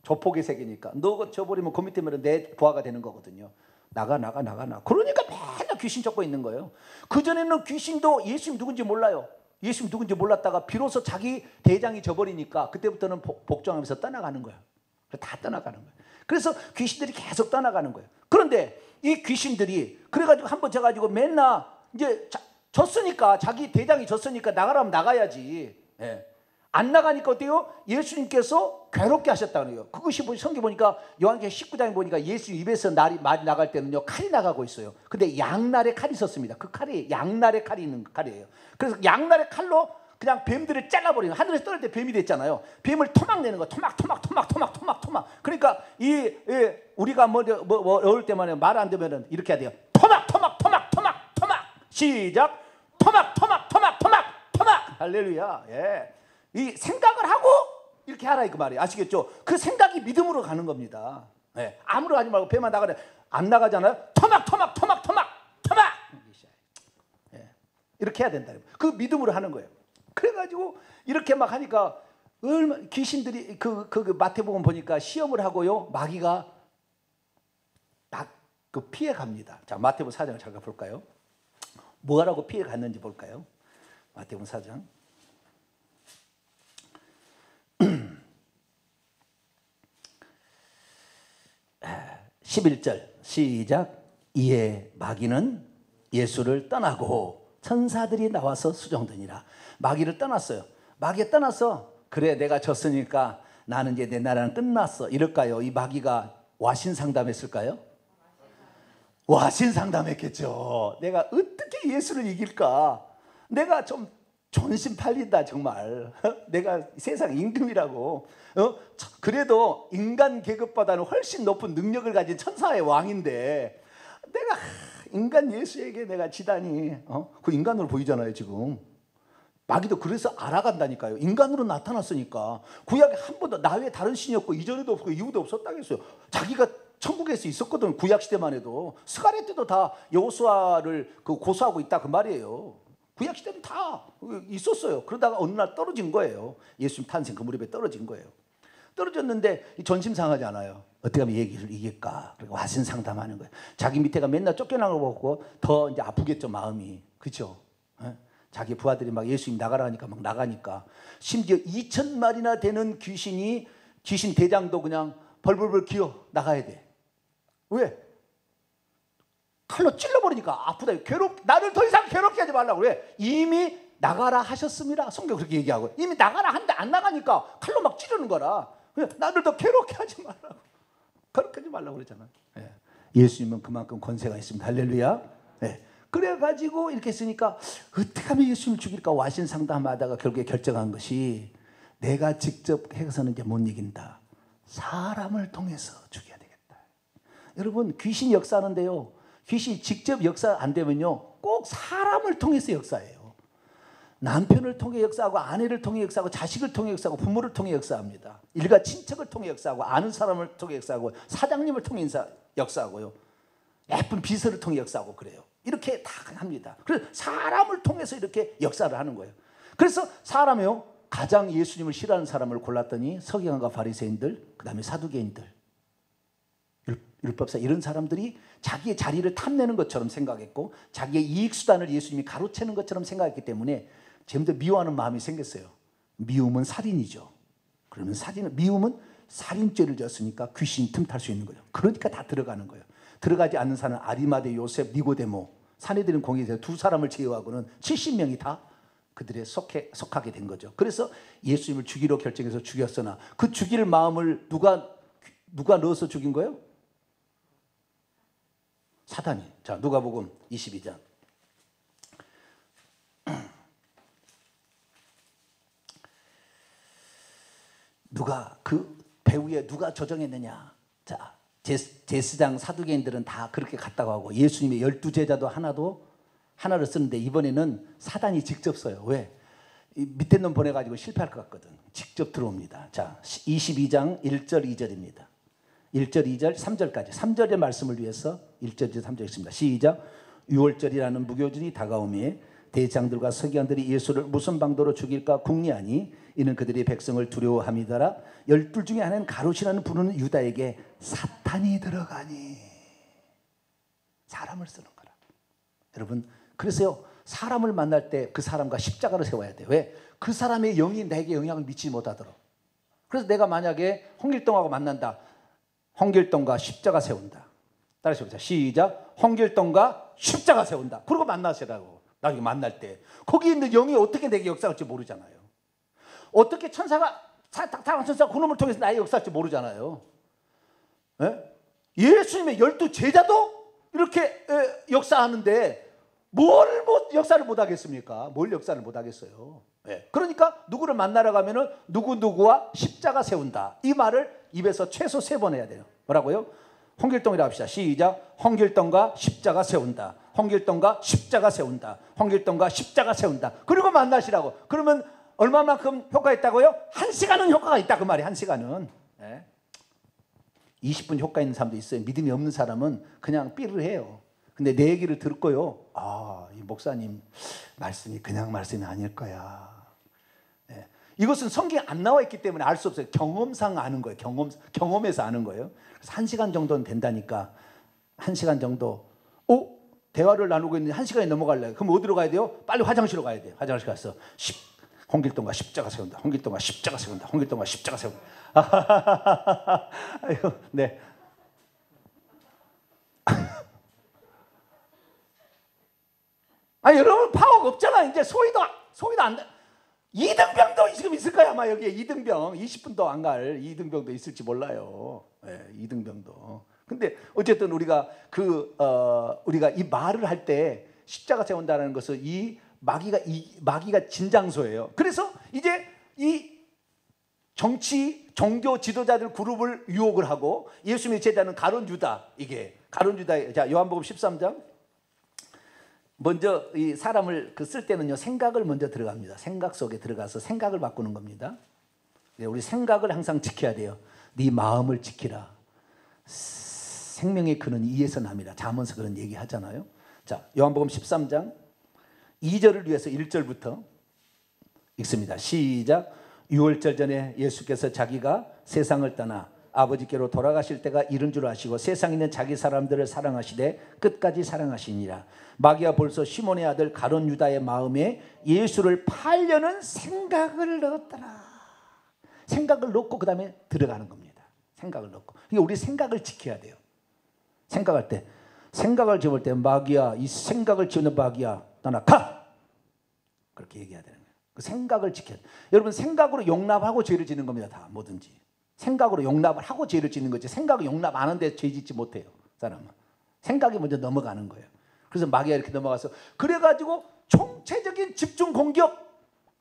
[SPEAKER 1] 조폭의 세계니까. 너 져버리면 그 밑에 내 부하가 되는 거거든요. 나가. 그러니까 맨날 귀신 쫓고 있는 거예요. 그전에는 귀신도 예수님 누군지 몰라요. 예수님 누군지 몰랐다가 비로소 자기 대장이 져버리니까 그때부터는 복종하면서 떠나가는 거예요. 다 떠나가는 거예요. 그래서 귀신들이 계속 떠나가는 거예요. 그런데 이 귀신들이 그래가지고 한번 져가지고 맨날 이제 졌으니까 자기 대장이 졌으니까 나가라면 나가야지. 예. 안 나가니까 어때요? 예수님께서 괴롭게 하셨다는 거예요. 그것이 성경 보니까 요한계시록 19장에 보니까 예수 입에서 말이 나갈 때는요 칼이 나가고 있어요. 근데 양날의 칼이 있었습니다. 그 칼이 양날의 칼이 있는 칼이에요. 그래서 양날의 칼로 그냥 뱀들을 잘라버리는, 하늘에서 떨어질 때 뱀이 됐잖아요. 뱀을 토막 내는 거, 토막. 그러니까 우리가 어릴 때만 말 안 되면은 이렇게 해야 돼요. 토막. 시작. 토막. 할렐루야. 예. 이 생각을 하고 이렇게 하라 이그 말이에요. 아시겠죠? 그 생각이 믿음으로 가는 겁니다. 예. 아무로 하지 말고 뱀만 나가래. 안 나가잖아요. 토막. 예. 이렇게 해야 된다. 그 믿음으로 하는 거예요. 그래가지고 이렇게 막 하니까 귀신들이 그 마태복음 보니까 시험을 하고요. 마귀가 그 피해 갑니다. 자, 마태복음 4장을 잠깐 볼까요? 뭐하라고 피해 갔는지 볼까요? 마태복음 4장 11절 시작. 이에 마귀는 예수를 떠나고 천사들이 나와서 수종드니라. 마귀를 떠났어요. 마귀가 떠나서 그래 내가 졌으니까 나는 이제 내 나라는 끝났어 이럴까요? 이 마귀가 와신 상담했을까요? 와신 상담했겠죠. 내가 어떻게 예수를 이길까? 내가 좀 존심 팔린다 정말. 내가 세상 임금이라고. 그래도 인간 계급보다는 훨씬 높은 능력을 가진 천사의 왕인데 내가 인간 예수에게 내가 지다니. 그 인간으로 보이잖아요 지금. 마귀도 그래서 알아간다니까요. 인간으로 나타났으니까. 구약에 한 번도 나 외에 다른 신이 없고 이전에도 없고 이후도 없었다고 했어요. 자기가 천국에서 있었거든. 구약 시대만 해도. 스가랴 때도 다 여호수아를 고소하고 있다 그 말이에요. 구약 시대는 다 있었어요. 그러다가 어느 날 떨어진 거예요. 예수님 탄생 그 무렵에 떨어진 거예요. 떨어졌는데 전심 상하지 않아요. 어떻게 하면 얘기를 이길까? 그리고 와신 상담하는 거예요. 자기 밑에가 맨날 쫓겨나는 거 보고 더 이제 아프겠죠 마음이. 그렇죠? 자기 부하들이 막 예수님 나가라 하니까 막 나가니까 심지어 2,000마리나 되는 귀신 대장도 그냥 벌벌벌 기어 나가야 돼. 왜? 칼로 찔러버리니까 아프다. 나를 더 이상 괴롭게 하지 말라고. 왜? 이미 나가라 하셨습니다. 성경 그렇게 얘기하고 이미 나가라 한데 안 나가니까 칼로 막 찌르는 거라. 나를 더 괴롭게 하지 말라고. 그렇게 하지 말라고 그러잖아. 예. 예수님은 그만큼 권세가 있습니다. 할렐루야. 예. 그래가지고 이렇게 했으니까 어떻게 하면 예수님을 죽일까 와신 상담하다가 결국에 결정한 것이 내가 직접 해서는 이제 못 이긴다. 사람을 통해서 죽여야 되겠다. 여러분 귀신 역사하는데요. 귀신이 직접 역사 안 되면요. 꼭 사람을 통해서 역사해요. 남편을 통해 역사하고 아내를 통해 역사하고 자식을 통해 역사하고 부모를 통해 역사합니다. 일가 친척을 통해 역사하고 아는 사람을 통해 역사하고 사장님을 통해 역사하고요. 예쁜 비서를 통해 역사하고 그래요. 이렇게 다 합니다. 그래서 사람을 통해서 이렇게 역사를 하는 거예요. 그래서 사람이요. 가장 예수님을 싫어하는 사람을 골랐더니 서기관과 바리새인들, 그 다음에 사두개인들, 율법사 이런 사람들이 자기의 자리를 탐내는 것처럼 생각했고 자기의 이익수단을 예수님이 가로채는 것처럼 생각했기 때문에 점점 미워하는 마음이 생겼어요. 미움은 살인이죠. 그러면 미움은 살인죄를 졌으니까 귀신이 틈탈 수 있는 거예요. 그러니까 다 들어가는 거예요. 들어가지 않는 사람은 아리마대, 요셉, 니고데모, 사내들은 공의에서 두 사람을 제외하고는 70명이 다 그들에 속하게 된 거죠. 그래서 예수님을 죽이로 결정해서 죽였으나 그 죽일 마음을 누가 넣어서 죽인 거예요? 사단이. 자, 누가복음 22장. 그 배후에 누가 조정했느냐? 자, 제사장 사두개인들은 다 그렇게 갔다고 하고 예수님의 12제자도 하나를 쓰는데 이번에는 사단이 직접 써요. 왜? 밑에 놈 보내가지고 실패할 것 같거든. 직접 들어옵니다. 자, 22장 1절 2절입니다. 1절 2절 3절까지 3절의 말씀을 위해서 1절 2절 3절 있습니다. 시작. 6월절이라는 무교절이 다가오매 대장들과 서기관들이 예수를 무슨 방도로 죽일까 궁리하니 이는 그들이 백성을 두려워함이더라. 12 중에 하나는 가롯이라는 부르는 유다에게 사탄이 들어가니. 사람을 쓰는 거라. 여러분 그래서요 사람을 만날 때 그 사람과 십자가를 세워야 돼요. 왜? 그 사람의 영이 내게 영향을 미치지 못하도록. 그래서 내가 만약에 홍길동하고 만난다. 홍길동과 십자가 세운다. 따라서 보자. 시작. 홍길동과 십자가 세운다. 그러고 만나시라고. 나중에 만날 때 거기 있는 영이 어떻게 내게 역사할지 모르잖아요. 어떻게 천사가 타락한 천사가 그놈을 통해서 나의 역사할지 모르잖아요. 예? 예수님의 12 제자도 이렇게 역사하는데 뭘 역사를 못하겠습니까? 뭘 역사를 못하겠어요. 예. 그러니까 누구를 만나러 가면은 누구와 십자가 세운다. 이 말을 입에서 최소 3번 해야 돼요. 뭐라고요? 홍길동이라고 합시다. 시작. 홍길동과 십자가 세운다. 홍길동과 십자가 세운다. 홍길동과 십자가 세운다. 그리고 만나시라고. 그러면 얼마만큼 효과가 있다고요? 1시간은 효과가 있다 그 말이에요. 1시간은. 예. 20분 효과 있는 사람도 있어요. 믿음이 없는 사람은 그냥 삐를 해요. 근데 내 얘기를 듣고요. 아, 이 목사님 말씀이 그냥 말씀이 아닐 거야. 예. 이것은 성경에 안 나와 있기 때문에 알 수 없어요. 경험상 아는 거예요. 경험에서 아는 거예요. 그래서 1시간 정도는 된다니까. 1시간 정도. 대화를 나누고 있는데 1시간이 넘어갈래요. 그럼 어디로 가야 돼요? 빨리 화장실로 가야 돼요. 화장실 가서 홍길동과 십자가 세운다. 홍길동과 십자가 세운다. 홍길동과 십자가 세운다. 아이고, 네. 여러분 파워가 없잖아. 이제 소위도 안 돼. 이등병도 지금 있을 거야. 아마 여기에 이등병 20분도 안 갈 이등병도 있을지 몰라요. 네, 이등병도. 근데 어쨌든 우리가 우리가 이 말을 할 때 십자가 세운다는 것은 이 마귀가 진장소예요. 그래서 이제 이 종교 지도자들 그룹을 유혹을 하고 예수님의 제자는 가룟 유다. 자, 요한복음 13장. 먼저 이 사람을 쓸 때는요 생각을 먼저 들어갑니다. 생각 속에 들어가서 생각을 바꾸는 겁니다. 우리 생각을 항상 지켜야 돼요. 네 마음을 지키라. 생명의 근원 이에서 남이라. 잠언서 그런 얘기 하잖아요. 자, 요한복음 13장 2절을 위해서 1절부터 읽습니다. 시작. 6월절 전에 예수께서 자기가 세상을 떠나 아버지께로 돌아가실 때가 이른 줄 아시고 세상에 있는 자기 사람들을 사랑하시되 끝까지 사랑하시니라. 마귀가 벌써 시몬의 아들 가룟 유다의 마음에 예수를 팔려는 생각을 넣었더라. 생각을 넣고 그 다음에 들어가는 겁니다. 생각을 넣고. 그러니까 우리 생각을 지켜야 돼요. 생각할 때 생각을 집을 때 마귀야, 이 생각을 지우는 마귀야, 떠나 가! 그렇게 얘기해야 되는 거예요. 그 생각을 지켜야 돼요. 여러분 생각으로 용납하고 죄를 지는 겁니다. 다 뭐든지. 생각으로 용납을 하고 죄를 짓는 거지. 생각을 용납 안 하는데 죄 짓지 못해요. 사람은. 생각이 먼저 넘어가는 거예요. 그래서 마귀가 이렇게 넘어가서 그래가지고 총체적인 집중 공격.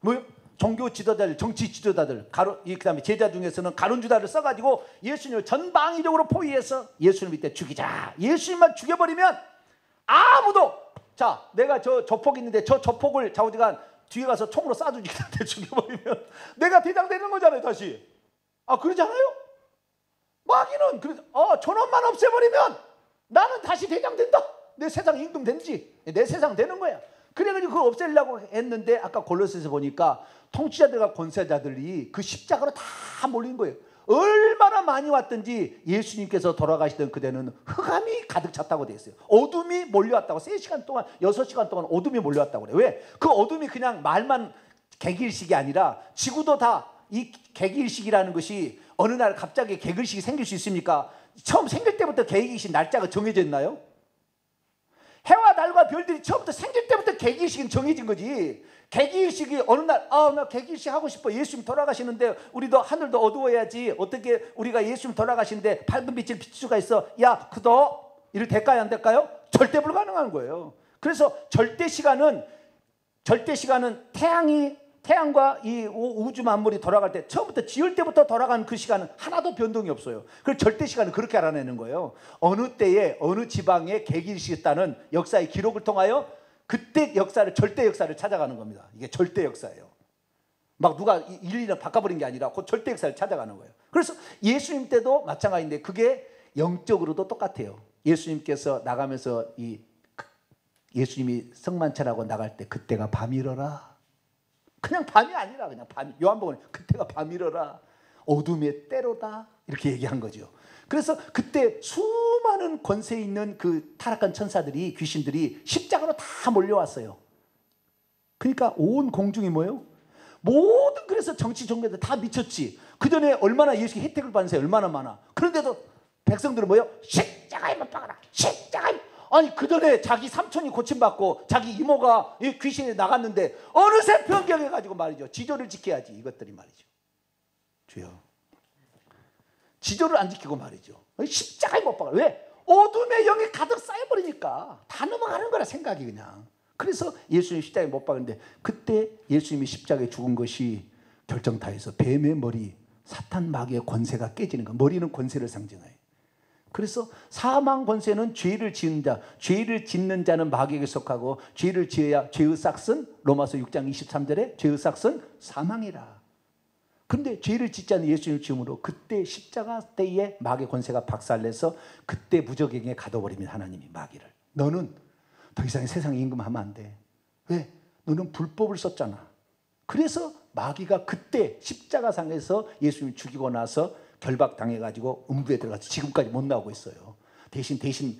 [SPEAKER 1] 뭐요? 종교 지도자들, 정치 지도자들, 그다음에 제자 중에서는 가룟주다를 써가지고 예수님을 전방위적으로 포위해서 예수님 밑에 죽이자. 예수님만 죽여버리면 아무도, 자, 내가 저 조폭 있는데 저 조폭을 좌우지간 뒤에 가서 총으로 쏴주지. 죽여버리면 내가 대장 되는 거잖아요, 다시. 아, 그러잖아요? 마귀는 저놈만 없애버리면 나는 다시 대장 된다. 내 세상 임금 된지. 내 세상 되는 거야. 그래가지고 그걸 없애려고 했는데 아까 골로새서 보니까 통치자들과 권세자들이 그 십자가로 다 몰린 거예요. 얼마나 많이 왔든지 예수님께서 돌아가시던 그대는 흑암이 가득 찼다고 되어 있어요. 어둠이 몰려왔다고. 3시간 동안 6시간 동안 어둠이 몰려왔다고 그래요. 왜? 그 어둠이 그냥 말만 개기일식이 아니라 지구도 다 이 개기일식이라는 것이 어느 날 갑자기 개기일식이 생길 수 있습니까? 처음 생길 때부터 개기일식 날짜가 정해져 있나요? 해와 달과 별들이 처음부터 생길 때부터 개기일식은 정해진 거지. 개기일식이 어느 날 나 개기일식 하고 싶어. 예수님 돌아가시는데 우리도 하늘도 어두워야지. 어떻게 우리가 예수님 돌아가시는데 밝은 빛을 비출 수가 있어. 야, 그도 이를 될까요, 안 될까요? 절대 불가능한 거예요. 그래서 절대 시간은 태양과 이 우주 만물이 돌아갈 때 처음부터 지을 때부터 돌아간 그 시간은 하나도 변동이 없어요. 그래서 절대 시간은 그렇게 알아내는 거예요. 어느 때에 어느 지방에 개기일식이 있다는 역사의 기록을 통하여 그때 역사를, 절대 역사를 찾아가는 겁니다. 이게 절대 역사예요. 막 누가 일일이 바꿔버린 게 아니라 그 절대 역사를 찾아가는 거예요. 그래서 예수님 때도 마찬가지인데 그게 영적으로도 똑같아요. 예수님께서 나가면서 예수님이 성만찬하고 나갈 때 그때가 밤이러라. 그냥 밤이 아니라 그냥 밤. 요한복음은 그때가 밤이러라. 어둠의 때로다. 이렇게 얘기한 거죠. 그래서 그때 수많은 권세 있는 그 타락한 천사들이, 귀신들이 십자가로 다 몰려왔어요. 그러니까 온 공중이 뭐예요? 모든, 그래서 정치 종교들 다 미쳤지. 그 전에 얼마나 예수께 혜택을 받는 사람이 얼마나 많아. 그런데도 백성들은 뭐예요? 십자가에 못 박아라. 십자가에. 아니, 그 전에 자기 삼촌이 고침받고 자기 이모가 귀신이 나갔는데 어느새 변경해가지고 말이죠. 지조를 지켜야지. 이것들이 말이죠. 주여. 지조를 안 지키고 말이죠. 십자가에 못 박아. 왜? 어둠의 영이 가득 쌓여버리니까 다 넘어가는 거라, 생각이 그냥. 그래서 예수님 십자가에 못 박았는데 그때 예수님이 십자가에 죽은 것이 결정타에서 뱀의 머리, 사탄 마귀의 권세가 깨지는 거. 머리는 권세를 상징해요. 그래서 사망 권세는 죄를 지은 자, 죄를 짓는 자는 마귀에게 속하고 죄를 지어야 죄의 삭은 로마서 6장 23절에 죄의 삭은 사망이라. 그런데 죄를 짓지 않는 예수님을 지음으로 그때 십자가 때에 마귀의 권세가 박살내서 그때 무적에게 가둬버리면 하나님이 마귀를, 너는 더 이상 세상에 임금하면 안 돼. 왜? 너는 불법을 썼잖아. 그래서 마귀가 그때 십자가상에서 예수님을 죽이고 나서 결박당해가지고 음부에 들어가서 지금까지 못 나오고 있어요. 대신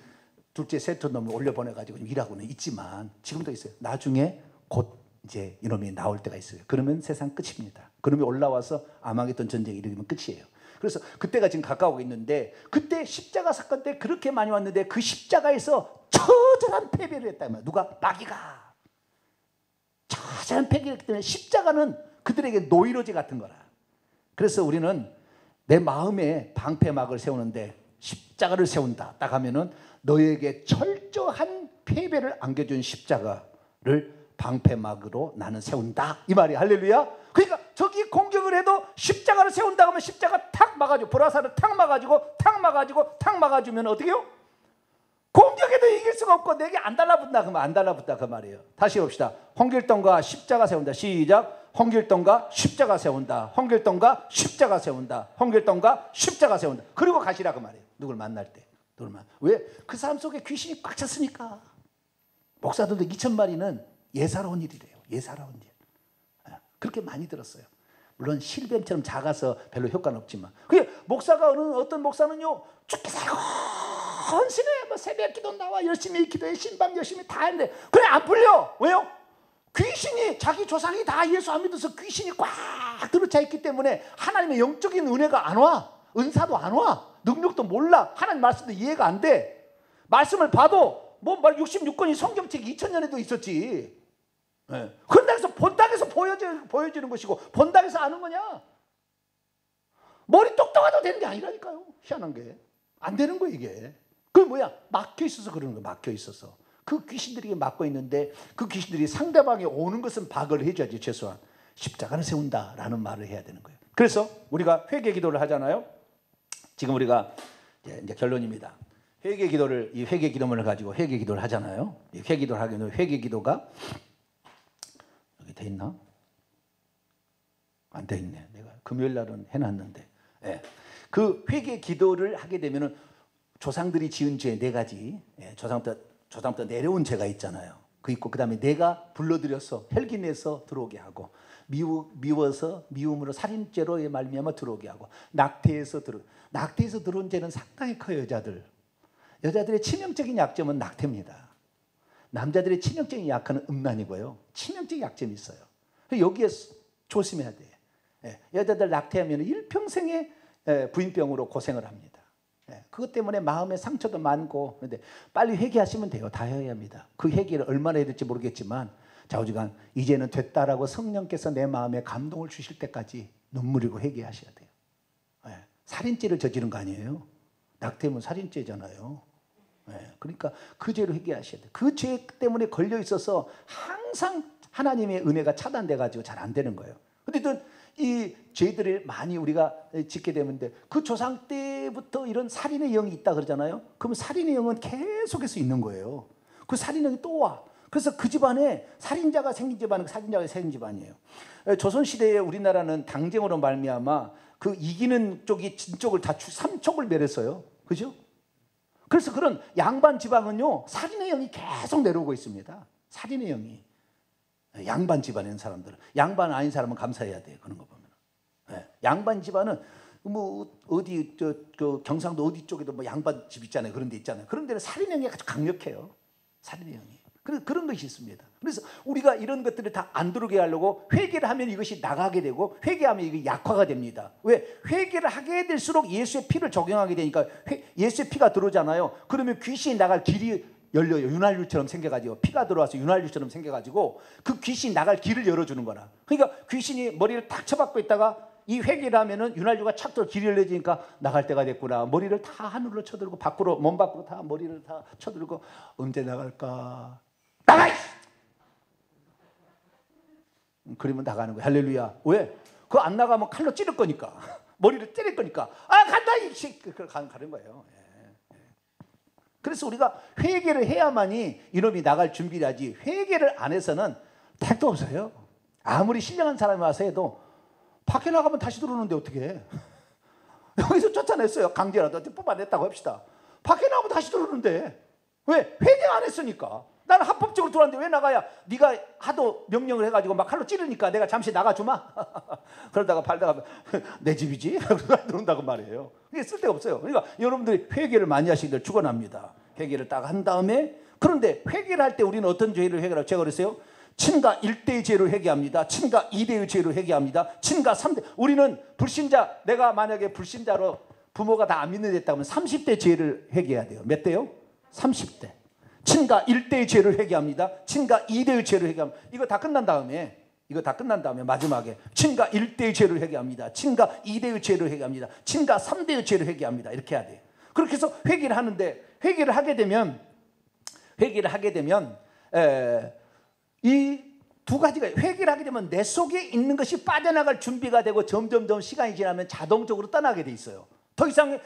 [SPEAKER 1] 둘째 셋째 놈을 올려보내가지고 일하고는 있지만 지금도 있어요. 나중에 곧 이제 이놈이 나올 때가 있어요. 그러면 세상 끝입니다. 그놈이 올라와서 아마겟돈 전쟁이 일으키면 끝이에요. 그래서 그때가 지금 가까우고 있는데 그때 십자가 사건 때 그렇게 많이 왔는데 그 십자가에서 처절한 패배를 했다면 누가? 마귀가. 처절한 패배를 했기 때문에 십자가는 그들에게 노이로제 같은 거라. 그래서 우리는 내 마음에 방패막을 세우는데 십자가를 세운다 딱 하면은 너에게 철저한 패배를 안겨준 십자가를 방패막으로 나는 세운다, 이 말이. 할렐루야. 그러니까 저기 공격을 해도 십자가를 세운다 하면 십자가 탁 막아주고, 보라사를 탁 막아주면 어떻게 해요? 공격해도 이길 수가 없고 내게 안 달라붙다 그러면 안 달라붙다 그 말이에요. 다시 봅시다. 홍길동과 십자가 세운다. 시작. 홍길동과 십자가 세운다. 홍길동과 십자가 세운다. 홍길동과 십자가 세운다. 그리고 가시라 그 말이에요. 누굴 만날 때. 왜? 그 사람 속에 귀신이 꽉 찼으니까. 목사들도 2,000마리는 예사로운 일이래요. 예사로운 일. 그렇게 많이 들었어요. 물론 실뱀처럼 작아서 별로 효과는 없지만. 그게 목사가 어떤 목사는요, 죽기 살고 헌신해. 새벽 기도 나와 열심히 기도해. 신방 열심히 다 했는데 그래 안 풀려. 왜요? 귀신이, 자기 조상이 다 예수 안 믿어서 귀신이 꽉 들어차 있기 때문에 하나님의 영적인 은혜가 안 와. 은사도 안 와. 능력도 몰라. 하나님 말씀도 이해가 안 돼. 말씀을 봐도 66권이 성경책이 2000년에도 있었지. 네. 그런 땅에서 본 땅에서 보여지는 것이고 본 땅에서 아는 거냐? 머리 똑똑하다
[SPEAKER 2] 되는 게 아니라니까요. 희한한 게. 안 되는 거예요, 이게. 그게 뭐야? 막혀 있어서 그러는 거예요. 막혀 있어서. 그 귀신들이 막고 있는데 그 귀신들이 상대방이 오는 것은 박을 해줘야지. 최소한 십자가를 세운다라는 말을 해야 되는 거예요. 그래서 우리가 회개 기도를 하잖아요. 지금 우리가 이제 결론입니다. 회개 기도를, 이 회개 기도문을 가지고 회개 기도를 하잖아요. 이 회개 기도를 하게 되면 회개 기도가 여기 돼 있나? 안 돼 있네. 내가 금요일 날은 해놨는데. 예. 그 회개 기도를 하게 되면은 조상들이 지은 죄 네 가지, 예. 조상부터 내려온 죄가 있잖아요. 그 있고 그다음에 내가 불러들여서 헬기내서 들어오게 하고, 미워서 미움으로 살인죄로 말미암아 들어오게 하고, 낙태해서 들어온 죄는 상당히 커요. 여자들의 치명적인 약점은 낙태입니다. 남자들의 치명적인 약화는 음란이고요. 치명적인 약점이 있어요. 여기에 조심해야 돼요. 예. 여자들 낙태하면 일평생의 부인병으로 고생을 합니다. 예. 그것 때문에 마음의 상처도 많고. 그런데 빨리 회개하시면 돼요. 다 해야 합니다. 그 회개를 얼마나 해야 될지 모르겠지만 좌우지간 이제는 됐다라고 성령께서 내 마음에 감동을 주실 때까지 눈물이고 회개하셔야 돼요. 예. 살인죄를 저지른 거 아니에요. 낙태면 살인죄잖아요. 예. 그러니까 그 죄로 회개하셔야 돼요. 그 죄 때문에 걸려 있어서 항상 하나님의 은혜가 차단돼 가지고 잘 안 되는 거예요. 근데 이 죄들을 많이 우리가 짓게 되는데 그 조상 때부터 이런 살인의 영이 있다 그러잖아요. 그러면 살인의 영은 계속해서 있는 거예요. 그 살인의 영이 또 와. 그래서 그 집안에 살인자가 생긴 집안은 살인자가 생긴 집안이에요. 조선시대에 우리나라는 당쟁으로 말미암아 그 이기는 쪽이 진 쪽을 다 삼척을 멸했어요. 그죠? 그래서 그런 양반 지방은요, 살인의 영이 계속 내려오고 있습니다. 살인의 영이. 양반 집안에 있는 사람들은. 양반 아닌 사람은 감사해야 돼요. 그런 거 보면. 네. 양반 집안은 뭐 어디 그 경상도 어디 쪽에도 뭐 양반 집 있잖아요. 그런 데 있잖아요. 그런 데는 살인의 영이 아주 강력해요. 살인의 영이. 그런 것이 있습니다. 그래서 우리가 이런 것들을 다 안 들어오게 하려고 회개를 하면 이것이 나가게 되고, 회개하면 이게 약화가 됩니다. 왜? 회개를 하게 될수록 예수의 피를 적용하게 되니까 예수의 피가 들어오잖아요. 그러면 귀신이 나갈 길이 열려요. 윤활유처럼 생겨가지고, 피가 들어와서 윤활유처럼 생겨가지고 그 귀신이 나갈 길을 열어주는 거라. 그러니까 귀신이 머리를 탁 쳐박고 있다가 이 회개를 하면은 윤활유가 착 들어 길이 열려지니까 나갈 때가 됐구나. 머리를 다 하늘로 쳐들고 밖으로, 몸 밖으로 다 머리를 다 쳐들고, 언제 나갈까? 나가! 그러면 나가는 거야. 할렐루야. 왜? 그거 안 나가면 칼로 찌를 거니까. 머리를 때릴 거니까. 아, 간다! 이씨! 가는 거예요. 그래서 우리가 회개를 해야만이 이놈이 나갈 준비를 하지, 회개를 안 해서는 택도 없어요. 아무리 신령한 사람이 와서 해도 밖에 나가면 다시 들어오는데 어떻게 해? 여기서 쫓아냈어요. 강제라도 뽑아냈다고 합시다. 밖에 나가면 다시 들어오는데. 왜? 회개 안 했으니까. 나는 합법적으로 들어왔는데 왜 나가야? 네가 하도 명령을 해가지고 막 칼로 찌르니까 내가 잠시 나가주마. 그러다가 발다가 내 집이지? 들어온다고 말이에요. 이게 쓸데가 없어요. 그러니까 여러분들이 회개를 많이 하시길 축원합니다. 회개를 딱 한 다음에, 그런데 회개를 할 때 우리는 어떤 죄를 회개하라고 제가 그랬어요? 친가 1대의 죄로 회개합니다. 친가 2대의 죄로 회개합니다. 친가 3대. 우리는 불신자, 내가 만약에 불신자로 부모가 다 안 믿는 데 있다면 30대 죄를 회개해야 돼요. 몇 대요? 30대. 친가 1대의 죄를 회개합니다. 친가 2대의 죄를 회개합니다. 이거 다 끝난 다음에 마지막에 친가 1대의 죄를 회개합니다. 친가 2대의 죄를 회개합니다. 친가 3대의 죄를 회개합니다. 이렇게 해야 돼요. 그렇게 해서 회개를 하는데, 회개를 하게 되면 이 두 가지가, 회개를 하게 되면 내 속에 있는 것이 빠져나갈 준비가 되고 점점점 시간이 지나면 자동적으로 떠나게 돼 있어요. 더 이상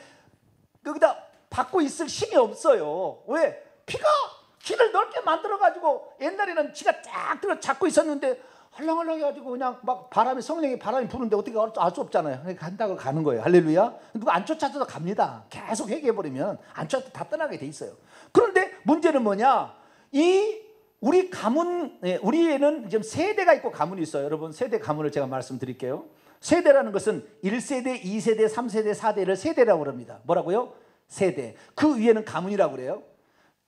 [SPEAKER 2] 여기다 받고 있을 힘이 없어요. 왜? 피가 길을 넓게 만들어가지고, 옛날에는 지가 쫙 들어 잡고 있었는데 헐렁헐렁 해가지고 그냥 막 성령이 바람이 부는데 어떻게 알 수 없잖아요. 간다고 가는 거예요. 할렐루야. 누가 안 쫓아도 갑니다. 계속 회개해버리면 안 쫓아도 다 떠나게 돼 있어요. 그런데 문제는 뭐냐? 우리 가문, 우리에는 지금 세대가 있고 가문이 있어요. 여러분, 세대 가문을 제가 말씀드릴게요. 세대라는 것은 1세대, 2세대, 3세대, 4대를 세대라고 합니다. 뭐라고요? 세대. 그 위에는 가문이라고 그래요.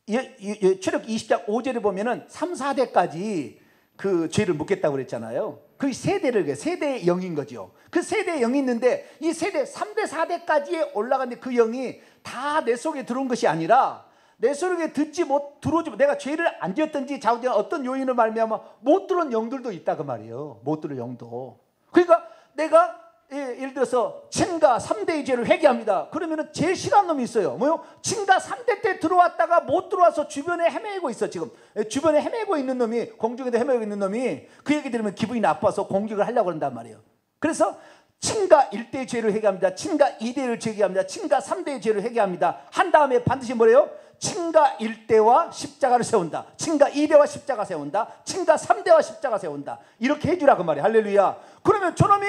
[SPEAKER 2] 출애굽 20장 5절에 보면은 3, 4대까지 그 죄를 묻겠다고 그랬잖아요. 그 세대를, 세대의 영인 거죠. 그 세대의 영이 있는데, 이 세대 3대, 4대까지에 올라갔는데 그 영이 다 내 속에 들어온 것이 아니라, 내 속에 들어오지, 내가 죄를 안 지었든지 자우지간 어떤 요인을 말미암아 못 들어온 영들도 있다 그 말이에요. 못 들어온 영도. 그러니까 내가 예를 들어서 층가 3대의 죄를 회개합니다. 그러면은 제일 싫어하는 놈이 있어요. 뭐요? 층가 3대 때 들어왔다가 못 들어와서 주변에 헤매고 있어. 지금 주변에 헤매고 있는 놈이, 공중에도 헤매고 있는 놈이 그 얘기 들으면 기분이 나빠서 공격을 하려고 한단 말이에요. 그래서 층가 1대의 죄를 회개합니다. 층가 2대를 회개합니다. 층가 3대의 죄를 회개합니다. 한 다음에 반드시 뭐래요? 층가 1대와 십자가를 세운다. 층가 2대와 십자가 세운다. 층가 3대와 십자가 세운다. 이렇게 해주라 그 말이에요. 할렐루야. 그러면 저놈이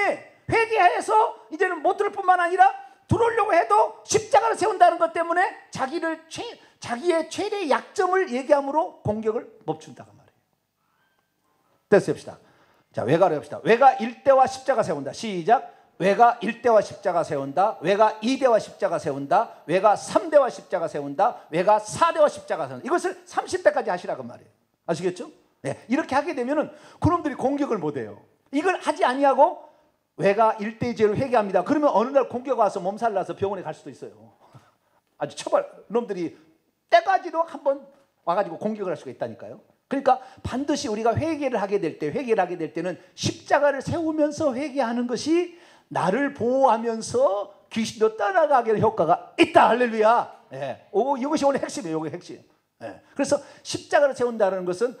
[SPEAKER 2] 회개해서 이제는 못 들을 뿐만 아니라 들어오려고 해도 십자가를 세운다는 것 때문에 자기의 최대 약점을 얘기함으로 공격을 멈춘다 그 말이에요. 됐어요. 합시다. 자, 외가로 합시다. 외가 1대와 십자가 세운다. 시작. 외가 1대와 십자가 세운다. 외가 2대와 십자가 세운다. 외가 3대와 십자가 세운다. 외가 4대와 십자가 세운다. 이것을 30대까지 하시라 그 말이에요. 아시겠죠? 네. 이렇게 하게 되면은 그놈들이 공격을 못 해요. 이걸 하지 아니하고 외가 1대의 죄를 회개합니다. 그러면 어느 날 공격 와서 몸살 나서 병원에 갈 수도 있어요. 아주 처벌. 놈들이 때까지도 한번 와가지고 공격을 할 수가 있다니까요. 그러니까 반드시 우리가 회개를 하게 될 때는 십자가를 세우면서 회개하는 것이 나를 보호하면서 귀신도 떠나가게 하는 효과가 있다. 할렐루야. 예. 이것이 오늘 핵심이에요. 이게 핵심. 예. 그래서 십자가를 세운다는 것은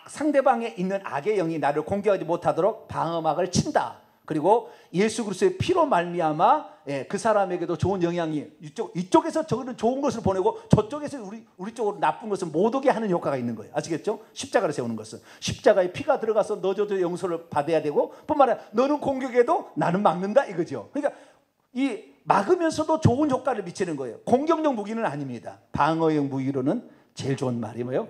[SPEAKER 2] 상대방에 있는 악의 영이 나를 공격하지 못하도록 방어막을 친다. 그리고 예수 그리스도의 피로 말미암아 그 사람에게도 좋은 영향이 이쪽에서 저기는 좋은 것을 보내고 저쪽에서 우리 쪽으로 나쁜 것을 못 오게 하는 효과가 있는 거예요. 아시겠죠? 십자가를 세우는 것은 십자가에 피가 들어가서 너저도 용서를 받아야 되고 뿐만 아니라 너는 공격해도 나는 막는다 이거죠. 그러니까 이 막으면서도 좋은 효과를 미치는 거예요. 공격용 무기는 아닙니다. 방어용 무기로는 제일 좋은 말이 뭐예요?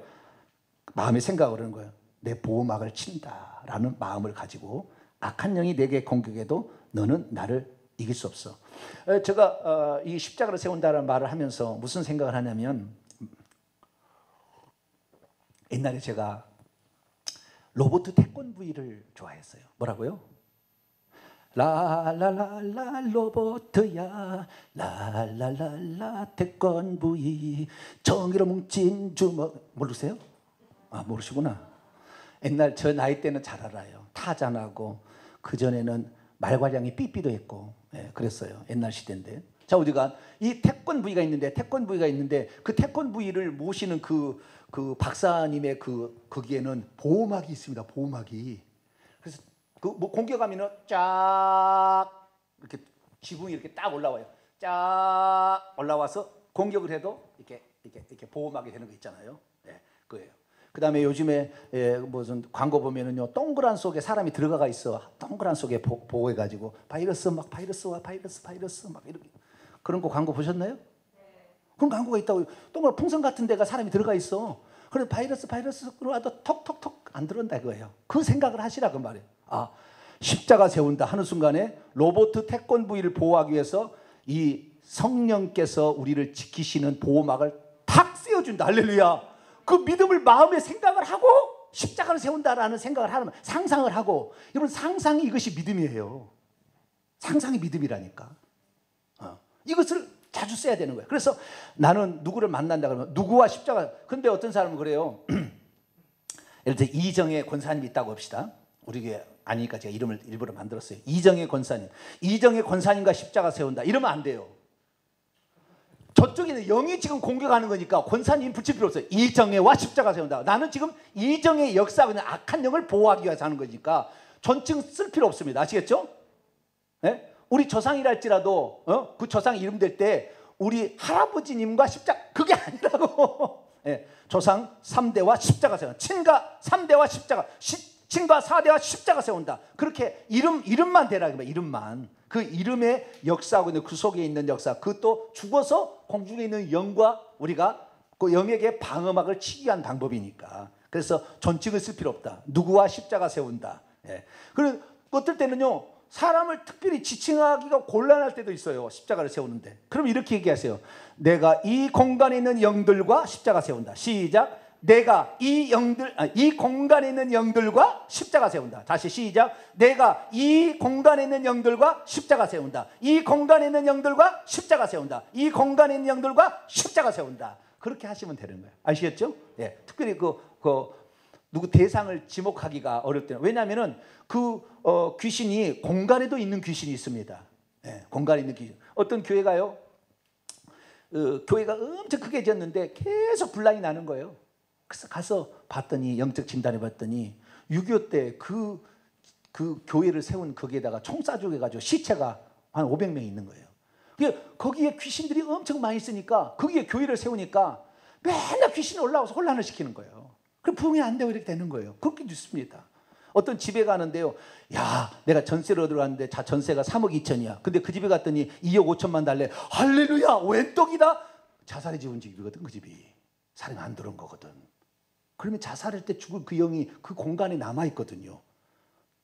[SPEAKER 2] 마음의 생각을 하는 거예요. 내 보호막을 친다라는 마음을 가지고 악한 영이 내게 공격해도 너는 나를 이길 수 없어. 제가 이 십자가를 세운다는 말을 하면서 무슨 생각을 하냐면 옛날에 제가 로버트 태권브이를 좋아했어요. 뭐라고요? 라라라라 로버트야 라라라라 태권브이 정의로 뭉친 주먹. 모르세요? 아, 모르시구나. 옛날 저 나이 때는 잘 알아요. 타잔하고 그전에는 말괄량이 삐삐도 했고 그랬어요. 옛날 시대인데. 자, 우리가 이 태권브이가 있는데 그 태권브이를 모시는 그 박사님의 거기에는 보호막이 있습니다. 보호막이. 그래서 뭐 공격하면은 쫙 이렇게 지붕이 이렇게 딱 올라와요. 쫙 올라와서 공격을 해도 이렇게 보호막이 되는 거 있잖아요. 그거예요. 그 다음에 요즘에 무슨 광고 보면은요, 동그란 속에 사람이 들어가 있어. 동그란 속에 보호해가지고 바이러스 막 바이러스 막 이렇게 그런 거 광고 보셨나요? 그런 광고가 있다고. 동그란 풍선 같은 데가 사람이 들어가 있어. 그래서 바이러스로 와도 톡톡톡 안 들어온다 이거예요. 그 생각을 하시라 그 말이에요. 아, 십자가 세운다 하는 순간에 로버트 태권브이를 보호하기 위해서 이 성령께서 우리를 지키시는 보호막을 탁 세워준다. 할렐루야. 그 믿음을 마음에 생각을 하고 십자가를 세운다라는 생각을 하면 상상을 하고, 여러분 상상이 이것이 믿음이에요. 상상이 믿음이라니까. 이것을 자주 써야 되는 거예요. 그래서 나는 누구를 만난다 그러면 누구와 십자가. 근데 어떤 사람은 그래요. 예를 들어 이정의 권사님이 있다고 합시다. 우리 교회 아니니까 제가 이름을 일부러 만들었어요. 이정의 권사님. 이정의 권사님과 십자가 세운다. 이러면 안 돼요. 저쪽에는 영이 지금 공격하는 거니까 권사님 붙일 필요 없어요. 이정의와 십자가 세운다. 나는 지금 이정의 역사, 그냥 악한 영을 보호하기 위해서 하는 거니까 존칭 쓸 필요 없습니다. 아시겠죠? 네? 우리 조상이랄지라도 그 조상 이름 될 때 우리 할아버지님과 십자가, 그게 아니라고. 네. 조상 3대와 십자가 세운다. 친가 3대와 십자가, 친가 4대와 십자가 세운다. 그렇게 이름만 대라. 이름만. 그 이름의 역사하고 있는 그 속에 있는 역사, 그것도 죽어서 공중에 있는 영과 우리가 그 영에게 방어막을 치기 위한 방법이니까. 그래서 존칭을 쓸 필요 없다. 누구와 십자가 세운다. 그리고 어떨 때는요, 사람을 특별히 지칭하기가 곤란할 때도 있어요. 십자가를 세우는데. 그럼 이렇게 얘기하세요. 내가 이 공간에 있는 영들과 십자가 세운다. 시작. 내가 이 공간에 있는 영들과 십자가 세운다. 다시 시작. 내가 이 공간에 있는 영들과 십자가 세운다. 이 공간에 있는 영들과 십자가 세운다. 이 공간에 있는 영들과 십자가 세운다. 그렇게 하시면 되는 거예요. 아시겠죠? 예. 특별히 누구 대상을 지목하기가 어렵대요. 왜냐하면은 그 귀신이 공간에도 있는 귀신이 있습니다. 예, 공간에 있는 귀신. 어떤 교회가요, 교회가 엄청 크게 지었는데 계속 분란이 나는 거예요. 그래서 가서 봤더니, 영적 진단해 봤더니 6.25 때 그 교회를 세운 거기에다가 총 쏴주게 해가지고 시체가 한 500명 있는 거예요. 거기에 귀신들이 엄청 많이 있으니까 거기에 교회를 세우니까 맨날 귀신이 올라와서 혼란을 시키는 거예요. 그럼 부흥이 안 되고 이렇게 되는 거예요. 그렇게 있습니다. 어떤 집에 가는데요, 야, 내가 전세를 얻으러 갔는데 전세가 3억 2천이야. 근데 그 집에 갔더니 2억 5천만 달래. 할렐루야, 웬 떡이다. 자살의 집은 집이거든. 그 집이 사람이 안 들어온 거거든. 그러면 자살할 때 죽을 그 영이 그 공간에 남아 있거든요.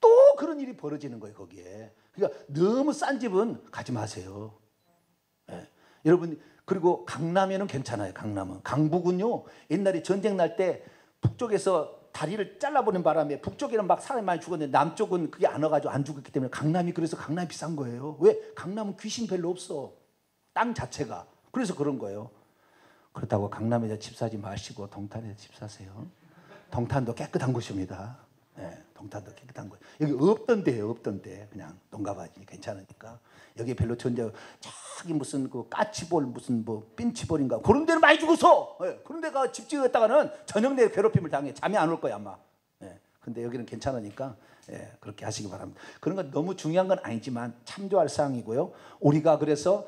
[SPEAKER 2] 또 그런 일이 벌어지는 거예요, 거기에. 그러니까 너무 싼 집은 가지 마세요. 예. 여러분, 그리고 강남에는 괜찮아요. 강남은. 강북은요, 옛날에 전쟁 날 때 북쪽에서 다리를 잘라버린 바람에 북쪽에는 막 사람이 많이 죽었는데 남쪽은 그게 안 와가지고 안 죽었기 때문에 강남이, 그래서 강남이 비싼 거예요. 왜? 강남은 귀신 별로 없어. 땅 자체가. 그래서 그런 거예요. 그렇다고 강남에서 집 사지 마시고 동탄에서 집 사세요. 동탄도 깨끗한 곳입니다. 네, 동탄도 깨끗한 곳. 여기 없던 데예요, 없던 데. 그냥 농가바지 괜찮으니까. 여기 별로 전쟁, 저기 무슨 그 까치볼, 무슨 뭐 핀치볼인가 그런 데는 많이 죽었어. 네, 그런 데가 집 지었다가는 저녁 내에 괴롭힘을 당해. 잠이 안 올 거야 아마. 네, 근데 여기는 괜찮으니까 그렇게 하시기 바랍니다. 그런 건 너무 중요한 건 아니지만 참조할 사항이고요. 우리가 그래서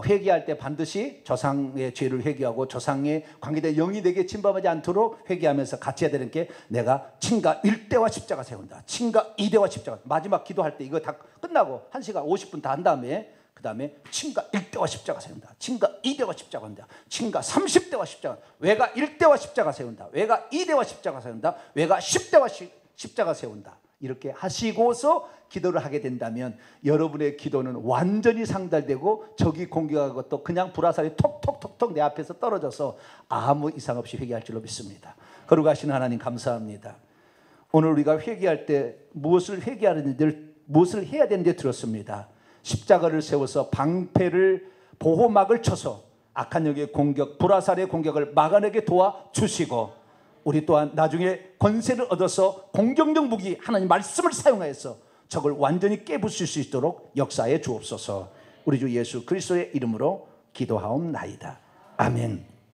[SPEAKER 2] 회개할 때 반드시 조상의 죄를 회개하고 조상의 관계된 영이 내게 침범하지 않도록 회개하면서 같이 해야 되는 게, 내가 친가 1대와 십자가 세운다. 친가 2대와 십자가. 마지막 기도할 때 이거 다 끝나고 1시간 50분 다 한 다음에 그 다음에 친가 1대와 십자가 세운다. 친가 2대와 십자가 세운다. 친가 30대와 십자가. 외가 1대와 십자가 세운다. 외가 2대와 십자가 세운다. 외가 10대와 십자가 세운다. 이렇게 하시고서 기도를 하게 된다면 여러분의 기도는 완전히 상달되고 적이 공격한 것도 그냥 불화살이 톡톡톡톡 내 앞에서 떨어져서 아무 이상 없이 회개할 줄로 믿습니다. 거룩하신 하나님 감사합니다. 오늘 우리가 회개할 때 무엇을 회개하는지, 무엇을 해야 되는지 들었습니다. 십자가를 세워서 방패를, 보호막을 쳐서 악한 영의 공격, 불화살의 공격을 막아내게 도와주시고, 우리 또한 나중에 권세를 얻어서 공격력 무기 하나님 말씀을 사용하여서 적을 완전히 깨부술 수 있도록 역사해 주옵소서. 우리 주 예수 그리스도의 이름으로 기도하옵나이다. 아멘.